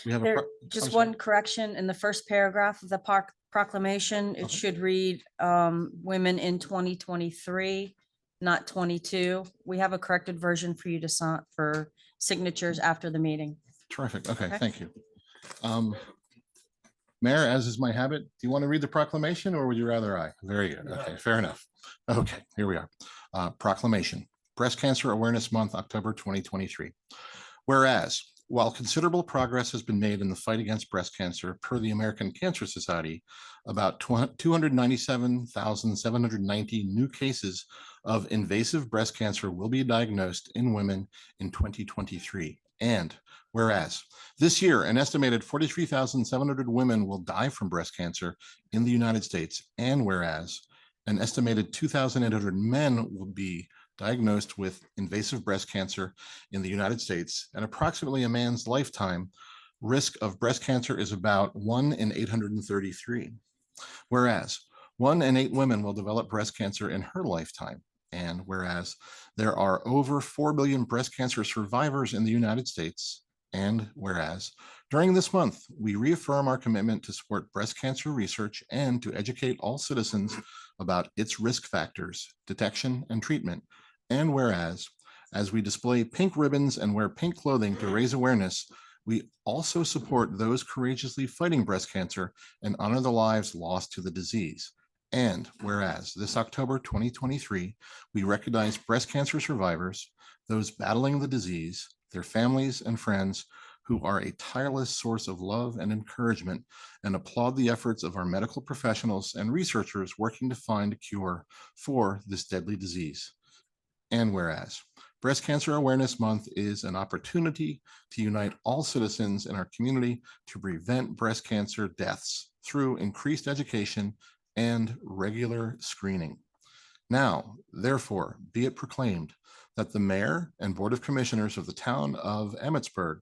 We have a There, just one correction in the first paragraph of the proclamation. It Okay. should read women in 2023, not 22. We have a corrected version for you to sign for signatures after the meeting. Terrific. Okay, Okay. thank you. Mayor, as is my habit, do you want to read the proclamation or would you rather I? Very good. Okay, fair enough. Okay, here we are. Proclamation, Breast Cancer Awareness Month, October 2023. Whereas, while considerable progress has been made in the fight against breast cancer per the American Cancer Society, about 297,790 new cases of invasive breast cancer will be diagnosed in women in 2023. And whereas this year, an estimated 43,700 women will die from breast cancer in the United States. And whereas an estimated 2,800 men will be diagnosed with invasive breast cancer in the United States, and approximately a man's lifetime risk of breast cancer is about 1 in 833. Whereas 1 in 8 women will develop breast cancer in her lifetime. And whereas there are over 4 billion breast cancer survivors in the United States, and whereas during this month, we reaffirm our commitment to support breast cancer research and to educate all citizens about its risk factors, detection, and treatment. And whereas, as we display pink ribbons and wear pink clothing to raise awareness, we also support those courageously fighting breast cancer and honor the lives lost to the disease. And whereas this October 2023, we recognize breast cancer survivors, those battling the disease, their families and friends who are a tireless source of love and encouragement, and applaud the efforts of our medical professionals and researchers working to find a cure for this deadly disease. And whereas Breast Cancer Awareness Month is an opportunity to unite all citizens in our community to prevent breast cancer deaths through increased education and regular screening. Now, therefore, be it proclaimed that the Mayor and Board of Commissioners of the town of Emmitsburg,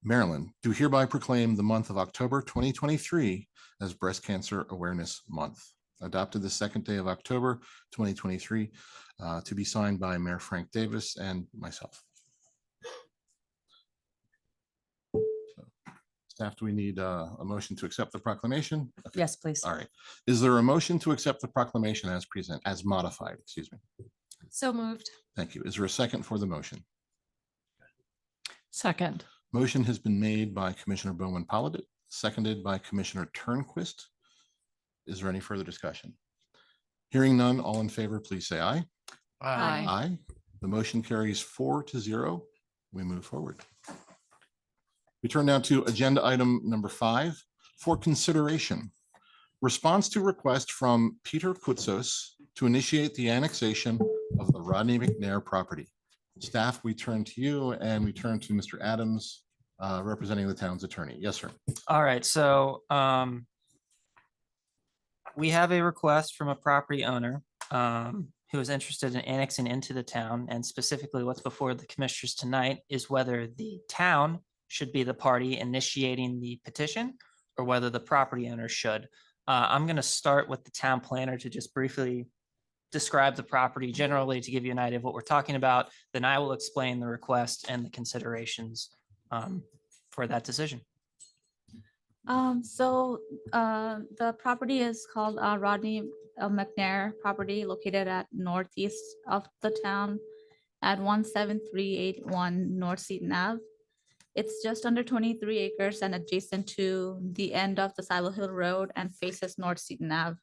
Maryland, do hereby proclaim the month of October 2023 as Breast Cancer Awareness Month, adopted the second day of October 2023, to be signed by Mayor Frank Davis and myself. Staff, do we need a motion to accept the proclamation? Okay. Yes, please. All right. Is there a motion to accept the proclamation as modified? Excuse me. So moved. Thank you. Is there a second for the motion? Second. Motion has been made by Commissioner Bowman Pollitt, seconded by Commissioner Turnquist. Is there any further discussion? Hearing none, all in favor, please say aye. Aye. Aye. The motion carries 4-0. We move forward. We turn now to agenda item number 5 for consideration. Response to request from Peter Kutzos to initiate the annexation of the Rodney McNair property. Staff, we turn to you and we turn to Mr. Adams, representing the town's attorney. Yes, sir. All right, so we have a request from a property owner who is interested in annexing into the town, and specifically what's before the commissioners tonight is whether the town should be the party initiating the petition or whether the property owner should. I'm going to start with the town planner to just briefly describe the property generally to give you an idea of what we're talking about. Then I will explain the request and the considerations for that decision. The property is called Rodney McNair property located at northeast of the town at 17381 North Seaton Ave. It's just under 23 acres and adjacent to the end of the Silo Hill Road and faces North Seaton Ave.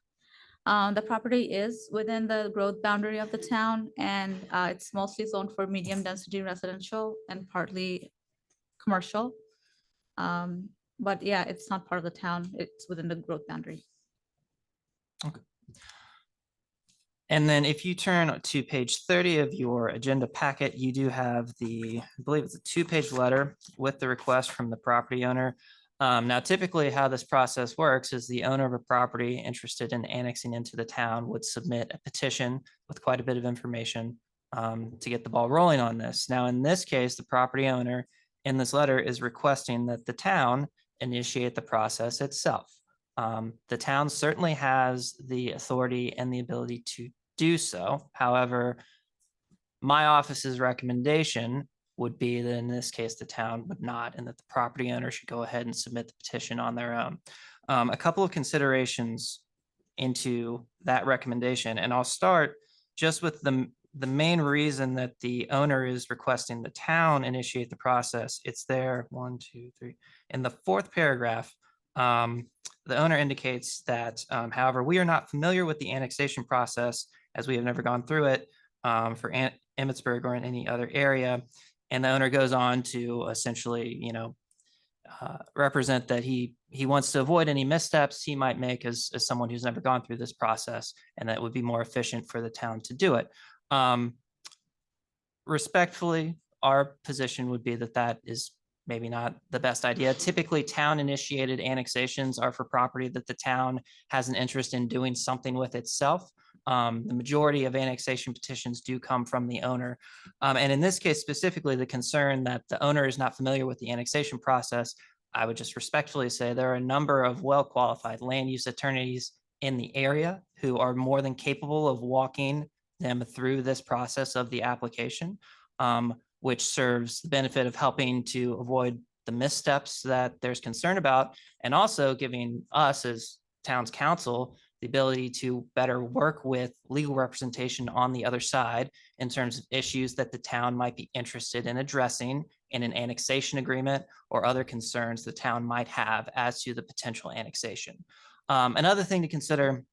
The property is within the growth boundary of the town, and it's mostly zoned for medium density residential and partly commercial. But yeah, it's not part of the town. It's within the growth boundary. And then if you turn to page 30 of your agenda packet, you do have I believe it's a 2-page letter with the request from the property owner. Now, typically how this process works is the owner of a property interested in annexing into the town would submit a petition with quite a bit of information to get the ball rolling on this. Now, in this case, the property owner in this letter is requesting that the town initiate the process itself. The town certainly has the authority and the ability to do so. However, my office's recommendation would be that in this case, the town would not, and that the property owner should go ahead and submit the petition on their own. A couple of considerations into that recommendation, and I'll start just with the main reason that the owner is requesting the town initiate the process. It's there, 1, 2, 3. In the 4th paragraph, the owner indicates that, however, we are not familiar with the annexation process as we have never gone through it for Emmitsburg or in any other area. And the owner goes on to essentially, represent that he wants to avoid any missteps he might make as someone who's never gone through this process, and that would be more efficient for the town to do it. Respectfully, our position would be that that is maybe not the best idea. Typically, town-initiated annexations are for property that the town has an interest in doing something with itself. The majority of annexation petitions do come from the owner. And in this case specifically, the concern that the owner is not familiar with the annexation process, I would just respectfully say there are a number of well-qualified land use attorneys in the area who are more than capable of walking them through this process of the application, which serves the benefit of helping to avoid the missteps that there's concern about, and also giving us as town's council the ability to better work with legal representation on the other side in terms of issues that the town might be interested in addressing in an annexation agreement or other concerns the town might have as to the potential annexation. Another thing to consider,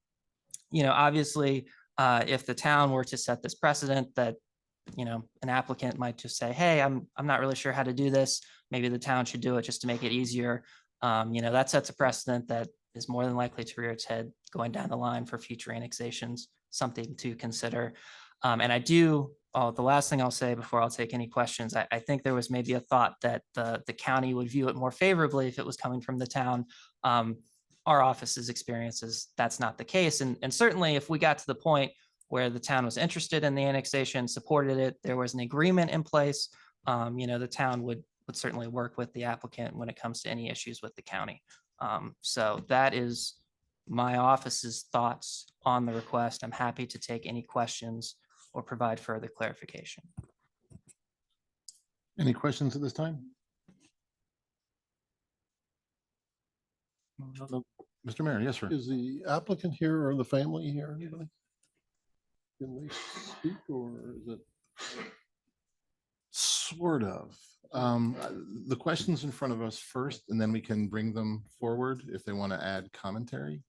obviously, if the town were to set this precedent that, an applicant might just say, hey, I'm not really sure how to do this. Maybe the town should do it just to make it easier. That sets a precedent that is more than likely to rear its head going down the line for future annexations, something to consider. And the last thing I'll say before I'll take any questions, I think there was maybe a thought that the county would view it more favorably if it was coming from the town. Our office's experiences, that's not the case. And certainly if we got to the point where the town was interested in the annexation, supported it, there was an agreement in place, the town would certainly work with the applicant when it comes to any issues with the county. So that is my office's thoughts on the request. I'm happy to take any questions or provide further clarification. Any questions at this time? Mr. Mayor, yes, sir. Is the applicant here or the family here? Anybody? Can they speak, or is it? Sort of. The questions in front of us first, and then we can bring them forward if they want to add commentary.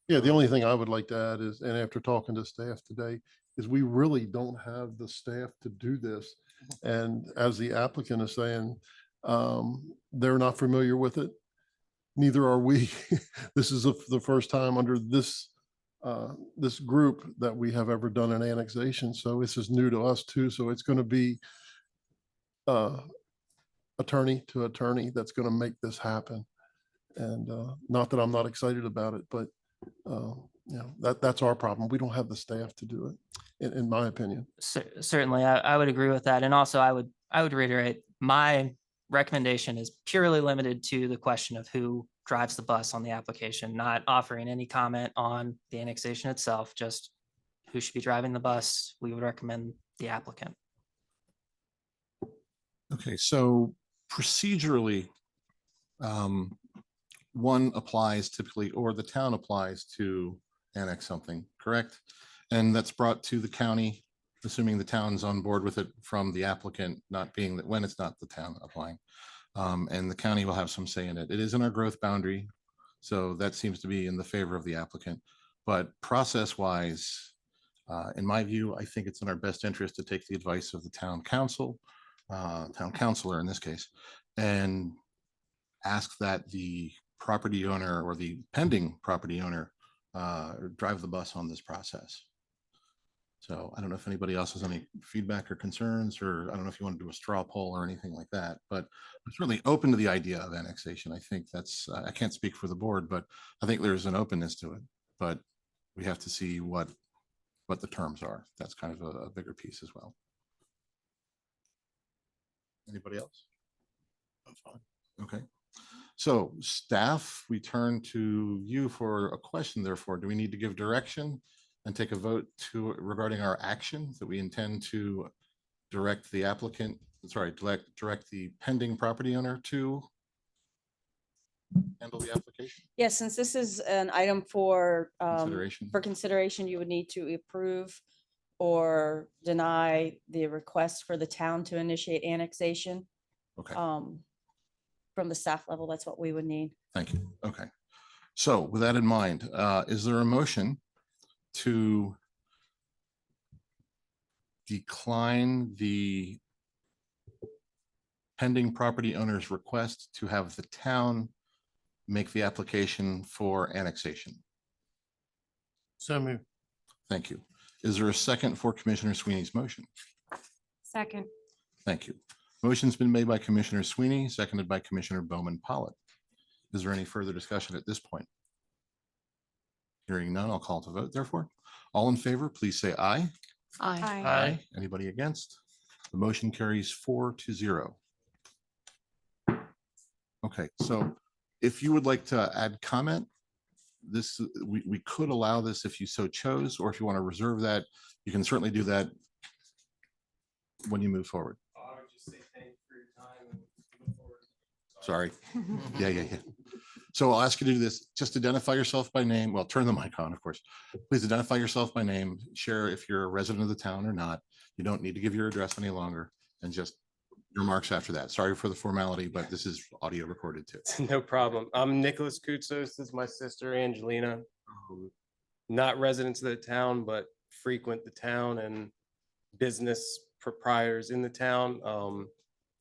Yeah, the only thing I would like to add is, and after talking to staff today, is we really don't have the staff to do this. And as the applicant is saying, they're not familiar with it. Neither are we. This is the first time under this this group that we have ever done an annexation. So this is new to us too. So it's going to be attorney to attorney that's going to make this happen. And not that I'm not excited about it, but that's our problem. We don't have the staff to do it, in my opinion. Certainly, I would agree with that. And also I would reiterate, my recommendation is purely limited to the question of who drives the bus on the application, not offering any comment on the annexation itself, just who should be driving the bus. We would recommend the applicant. Okay, so procedurally, one applies typically, or the town applies to annex something, correct? And that's brought to the county, assuming the town's on board with it from the applicant, not being that when it's not the town applying. And the county will have some say in it. It is in our growth boundary, so that seems to be in the favor of the applicant. But process-wise, in my view, I think it's in our best interest to take the advice of the town council, town councilor in this case, and ask that the property owner or the pending property owner drive the bus on this process. So I don't know if anybody else has any feedback or concerns, or I don't know if you want to do a straw poll or anything like that, but I'm certainly open to the idea of annexation. I think that's, I can't speak for the board, but I think there's an openness to it, but we have to see what the terms are. That's kind of a bigger piece as well. Anybody else? I'm fine. Okay. So staff, we turn to you for a question. Therefore, do we need to give direction and take a vote regarding our action that we intend to direct the applicant, direct the pending property owner to handle the application? Yes, since this is an item for Consideration. consideration, you would need to approve or deny the request for the town to initiate annexation. Okay, From the staff level, that's what we would need. thank you. Okay. So with that in mind, is there a motion to decline the pending property owner's request to have the town make the application for annexation? So moved. Thank you. Is there a second for Commissioner Sweeney's motion? Second. Thank you. Motion's been made by Commissioner Sweeney, seconded by Commissioner Bowman Pollitt. Is there any further discussion at this point? Hearing none, I'll call to vote. Therefore, all in favor, please say aye. Aye. Anybody against? The motion carries 4-0. Okay, so if you would like to add comment, this, we could allow this if you so chose, or if you want to reserve that, you can certainly do that when you move forward. I would just say thank you for your time and look forward. Sorry. Yeah. So I'll ask you to do this. Just identify yourself by name. Well, turn the mic on, of course. Please identify yourself by name. Share if you're a resident of the town or not. You don't need to give your address any longer, and just your remarks after that. Sorry for the formality, but this is audio recorded too. No problem. I'm Nicholas Koutsos. This is my sister Angelina. Not residents of the town, but frequent the town and business proprietors in the town.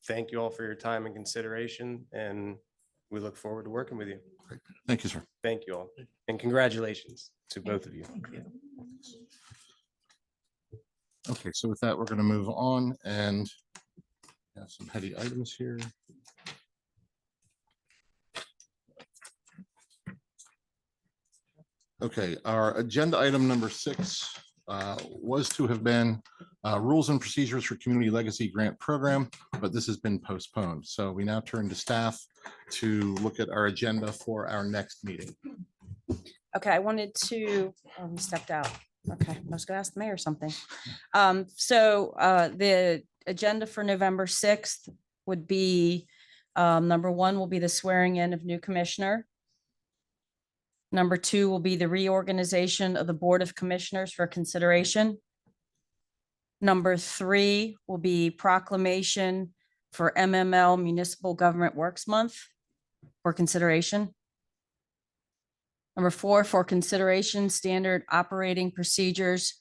Thank you all for your time and consideration, and we look forward to working with you. Great. Thank you, sir. Thank you all, and congratulations to both of you. Okay, so with that, we're going to move on and have some heady items here. Okay, our agenda item number 6 was to have been rules and procedures for community legacy grant program, but this has been postponed. So we now turn to staff to look at our agenda for our next meeting. Okay, I wanted to, he stepped out. Okay, I was gonna ask the mayor something. The agenda for November 6th would be, number 1 will be the swearing in of new commissioner. Number 2 will be the reorganization of the Board of Commissioners for consideration. Number 3 will be proclamation for MML Municipal Government Works Month for consideration. Number 4, for consideration, standard operating procedures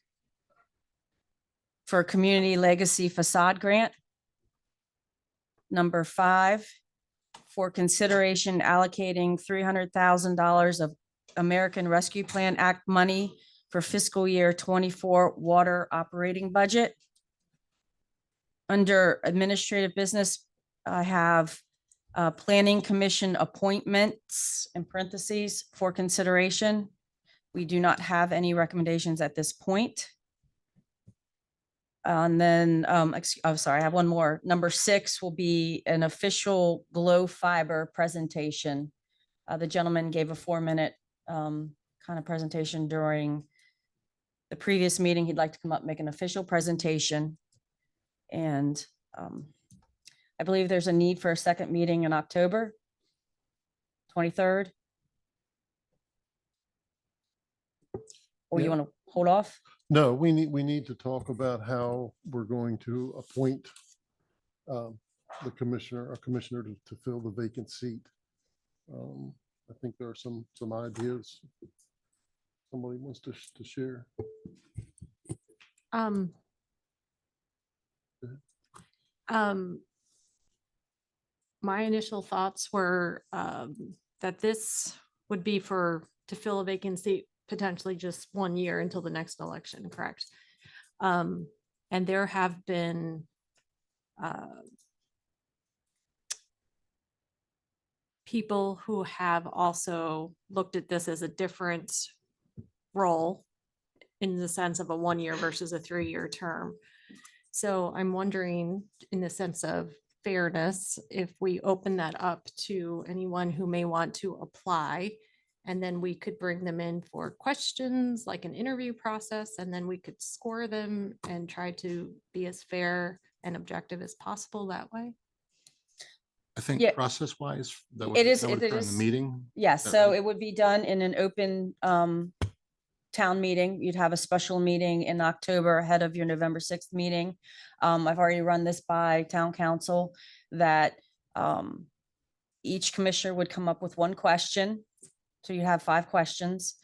for Community Legacy Facade Grant. Number 5, for consideration, allocating $300,000 of American Rescue Plan Act money for fiscal year 24 water operating budget. Under administrative business, I have planning commission appointments in parentheses for consideration. We do not have any recommendations at this point. And then, I'm sorry, I have one more. Number 6 will be an official Glow Fiber presentation. The gentleman gave a 4-minute kind of presentation during the previous meeting. He'd like to come up, and make an official presentation. And I believe there's a need for a second meeting in October 23rd. Or you Yeah. want to hold off? No, we need to talk about how we're going to appoint a commissioner to fill the vacant seat. I think there are some ideas. Somebody wants to share. My initial thoughts were that this would be to fill a vacancy, potentially just 1 year until the next election, correct? And there have been people who have also looked at this as a different role in the sense of a 1 year versus a 3-year term. So I'm wondering, in the sense of fairness, if we open that up to anyone who may want to apply, and then we could bring them in for questions, like an interview process, and then we could score them and try to be as fair and objective as possible that way. I think Yeah. process wise, that would It is- that would it occur in the is- meeting. Yes, Is that so right? it would be done in an open town meeting. You'd have a special meeting in October ahead of your November 6th meeting. I've already run this by town council that each commissioner would come up with one question. So you have 5 questions.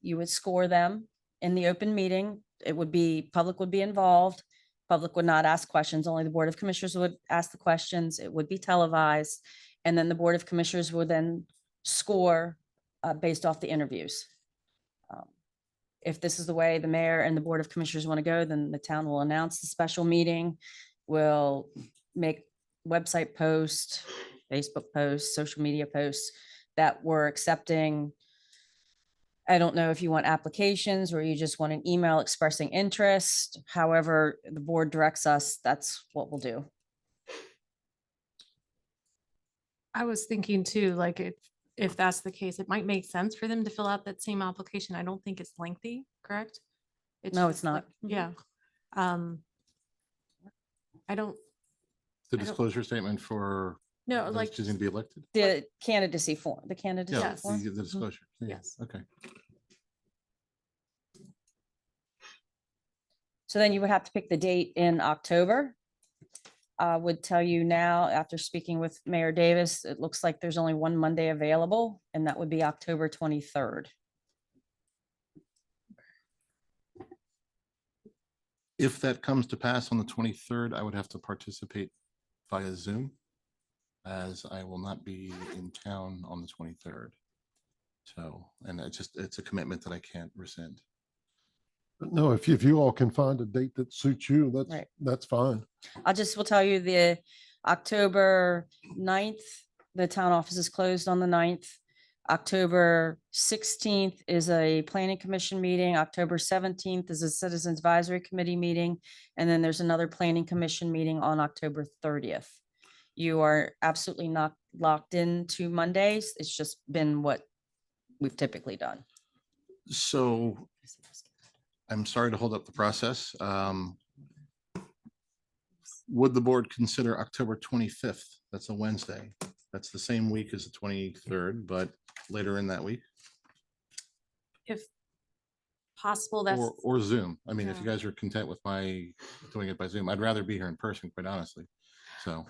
You would score them in the open meeting. It would be, public would be involved. Public would not ask questions. Only the Board of Commissioners would ask the questions. It would be televised. And then the Board of Commissioners would then score based off the interviews. If this is the way the mayor and the Board of Commissioners want to go, then the town will announce the special meeting, will make website posts, Facebook posts, social media posts that we're accepting. I don't know if you want applications or you just want an email expressing interest. However, the board directs us, that's what we'll do. I was thinking too, like if that's the case, it might make sense for them to fill out that same application. I don't think it's lengthy, correct? No, it's just like- not. Yeah. I don't, The I don't- disclosure statement for no, those like, choosing to be elected? The candidacy form, the candidacy Yeah, Yes. form. the disclosure. Yeah, Yes. Okay. So then you would have to pick the date in October. I would tell you now, after speaking with Mayor Davis, it looks like there's only one Monday available, and that would be October 23rd. If that comes to pass on the 23rd, I would have to participate via Zoom, as I will not be in town on the 23rd. So, and it's a commitment that I can't rescind. But no, if you all can find a date that suits you, Right. that's fine. I just will tell you the October 9th, the town office is closed on the 9th. October 16th is a planning commission meeting. October 17th is a citizens advisory committee meeting. And then there's another planning commission meeting on October 30th. You are absolutely not locked into Mondays. It's just been what we've typically done. So I'm sorry to hold up the process. Would the board consider October 25th? That's a Wednesday. That's the same week as the 23rd, but later in that week, if possible, that's, or Zoom. I mean, if you Yeah. guys are content with my doing it by Zoom, I'd rather be here in person, quite honestly. So,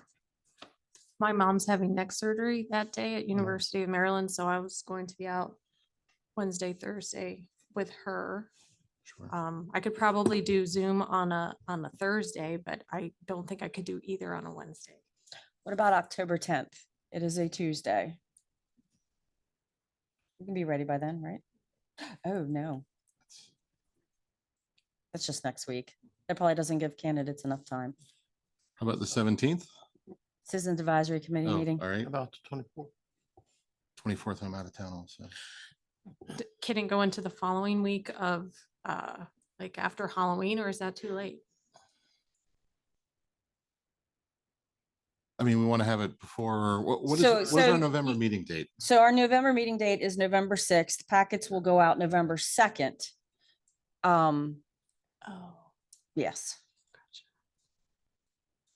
my mom's having neck surgery that day at University of Maryland, so I was going to be out Wednesday, Thursday with her. sure. I could probably do Zoom on a Thursday, but I don't think I could do either on a Wednesday. What about October 10th? It is a Tuesday. You can be ready by then, right? Oh, no. That's just next week. That probably doesn't give candidates enough time. How about the 17th? Citizens Advisory Committee Oh, meeting. all right. About the 24th. 24th, I'm out of town also. Can it go into the following week of, like after Halloween, or is that too late? I mean, we want to have it before, what is, So- what is so our November meeting date? So our November meeting date is November 6th. Packets will go out November 2nd. Oh. Yes.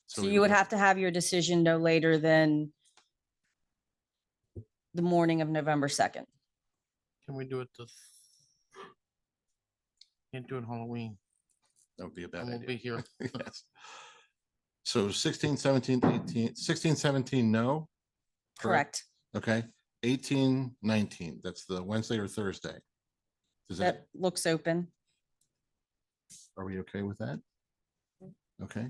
So we you would have to have your decision no later than the morning of November 2nd. Can we do it can't do it Halloween. That would be a I bad won't be idea. here. Yes. So 16, 17, 18, 16, 17, no? Correct. Okay, 18, 19, that's the Wednesday or Thursday. Does that, That looks open. are we okay with that? Okay,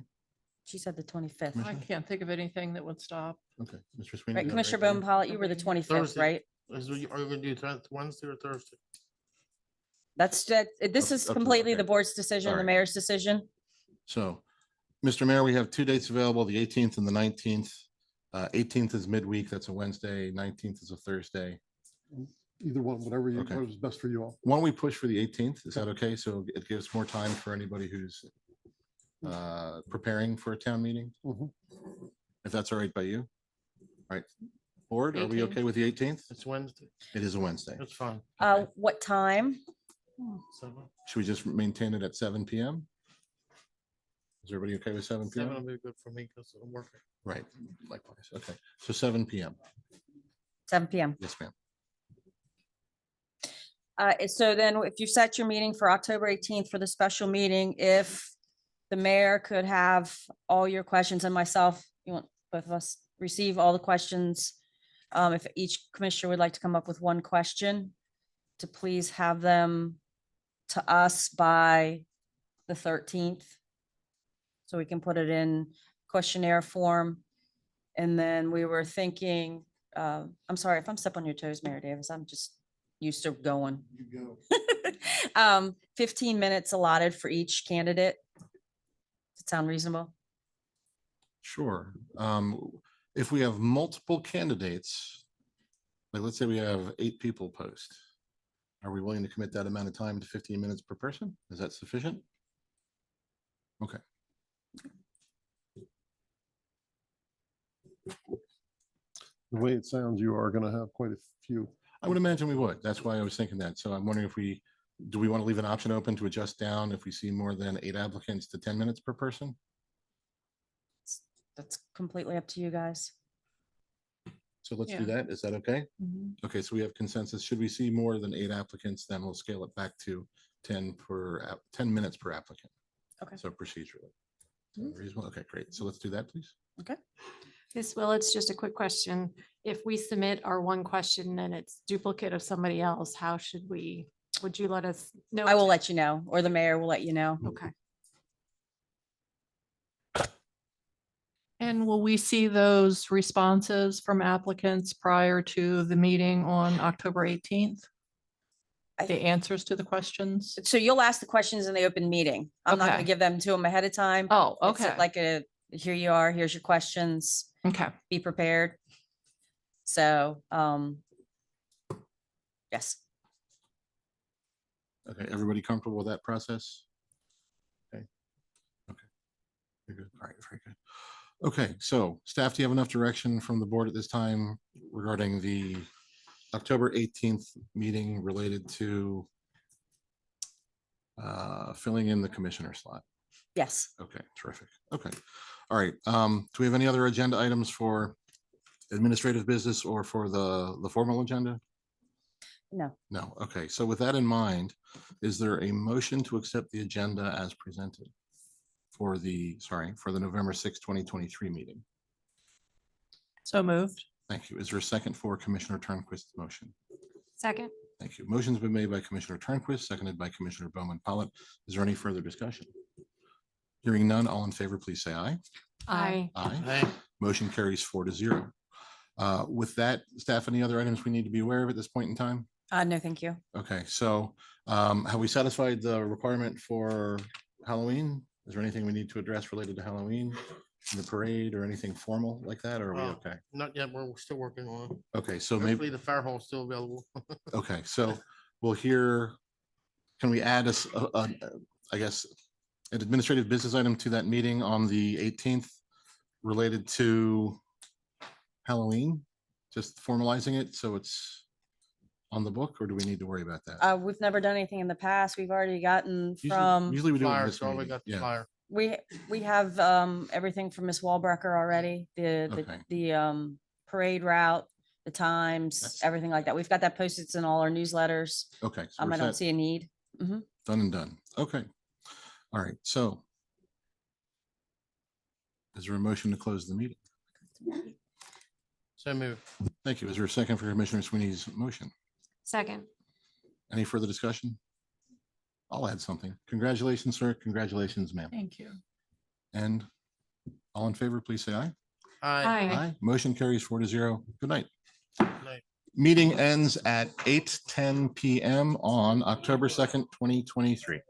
She said the 25th. I Commissioner? can't think of anything that would stop. okay, Mr. Sweeney. Right, you Commissioner there? Bowman Pollitt, you were the 25th, Thursday. right? Are you gonna do that Wednesday or Thursday? This is Up to- completely the okay. board's decision, the Alright. mayor's decision. So, Mr. Mayor, we have two dates available, the 18th and the 19th. 18th is midweek, that's a Wednesday, 19th is a Thursday. Either one, whatever you, Okay. what is best for you all. Why don't we push for the 18th? Is that okay? So it gives more time for anybody who's preparing for a town meeting, Mhm. if that's all right by you? All right, board, are we 18th. okay with the 18th? It's Wednesday. It is a Wednesday. That's fine. What time? Seven. Should we just maintain it at 7 PM? Is everybody okay with 7 Seven will PM? be good for me because I'm working. Right, likewise. Okay, so 7 PM. 7 PM. Yes, ma'am. So then if you set your meeting for October 18th for the special meeting, if the mayor could have all your questions and myself, you want both of us receive all the questions. If each commissioner would like to come up with one question, to please have them to us by the 13th. So we can put it in questionnaire form. And then we were thinking, I'm sorry if I'm stepping on your toes, Mayor Davis, I'm just used to going. 15 minutes allotted for each candidate. Does it sound reasonable? Sure. If we have multiple candidates, like let's say we have 8 people post, are we willing to commit that amount of time to 15 minutes per person? Is that sufficient? Okay. The way it sounds, you are gonna have quite a few. I would imagine we would. That's why I was thinking that. So I'm wondering if do we want to leave an option open to adjust down if we see more than 8 applicants to 10 minutes per person? That's completely up to you guys. So let's Yeah. do that. Is that okay? Okay, so we have consensus. Should we see more than 8 applicants, then we'll scale it back to 10 minutes per applicant. Okay. So procedurally. Reasonable. Okay, great. So let's do that, please. Okay. Yes, well, it's just a quick question. If we submit our one question and it's duplicate of somebody else, how should we, would you let us know? I will let you know, or the mayor will let you know. Okay. And will we see those responses from applicants prior to the meeting on October 18th? The answers to the questions? So you'll ask the questions in the open meeting. I'm not gonna Okay. give them to them ahead of time. Oh, It's okay. Like here you are, here's your questions, Okay. be prepared. So, yes. Okay, everybody comfortable with that process? Okay. Okay. Very good. All right, very good. Okay, so staff, do you have enough direction from the board at this time regarding the October 18th meeting related to filling in the commissioner slot? Yes. Okay, terrific. Okay. All right. Do we have any other agenda items for administrative business or for the formal agenda? No. No. Okay. So with that in mind, is there a motion to accept the agenda as presented for the November 6, 2023 meeting? So moved. Thank you. Is there a second for Commissioner Turnquist's motion? Second. Thank you. Motion's been made by Commissioner Turnquist, seconded by Commissioner Bowman Pollitt. Is there any further discussion? Hearing none, all in favor, please say aye. Aye. Aye. Hey, Motion carries 4-0. With that, staff, any other items we need to be aware of at this point in time? No, thank you. Okay, so have we satisfied the requirement for Halloween? Is there anything we need to address related to Halloween? In the parade or anything formal like that, or are we Uh, okay? Not yet, we're still working on it. Okay, so Hopefully maybe, the fire hall is still available. okay, so we'll hear, can we add I guess, an administrative business item to that meeting on the 18th related to Halloween? Just formalizing it, so it's on the book, or do we need to worry about that? We've never done anything in the past. We've already gotten Usually- from, Usually we do it in Flyer, this so we meeting. got the Yeah, flyer. we have everything from Miss Walbrecker already, Okay. the parade route, the times, That's- everything like that. We've got that posted in all our newsletters. okay. so I we're don't set. see a need. Done and done. Okay. All right, so. Is there a motion to close the meeting? So move. Thank you. Is there a second for Commissioner Sweeney's motion? Second. Any further discussion? I'll add something. Congratulations, sir. Congratulations, ma'am. Thank you. And all in favor, please say aye. Aye. Aye. Motion carries 4-0. Good night. Night. Meeting ends at 8:10 PM on October 2nd, 2023.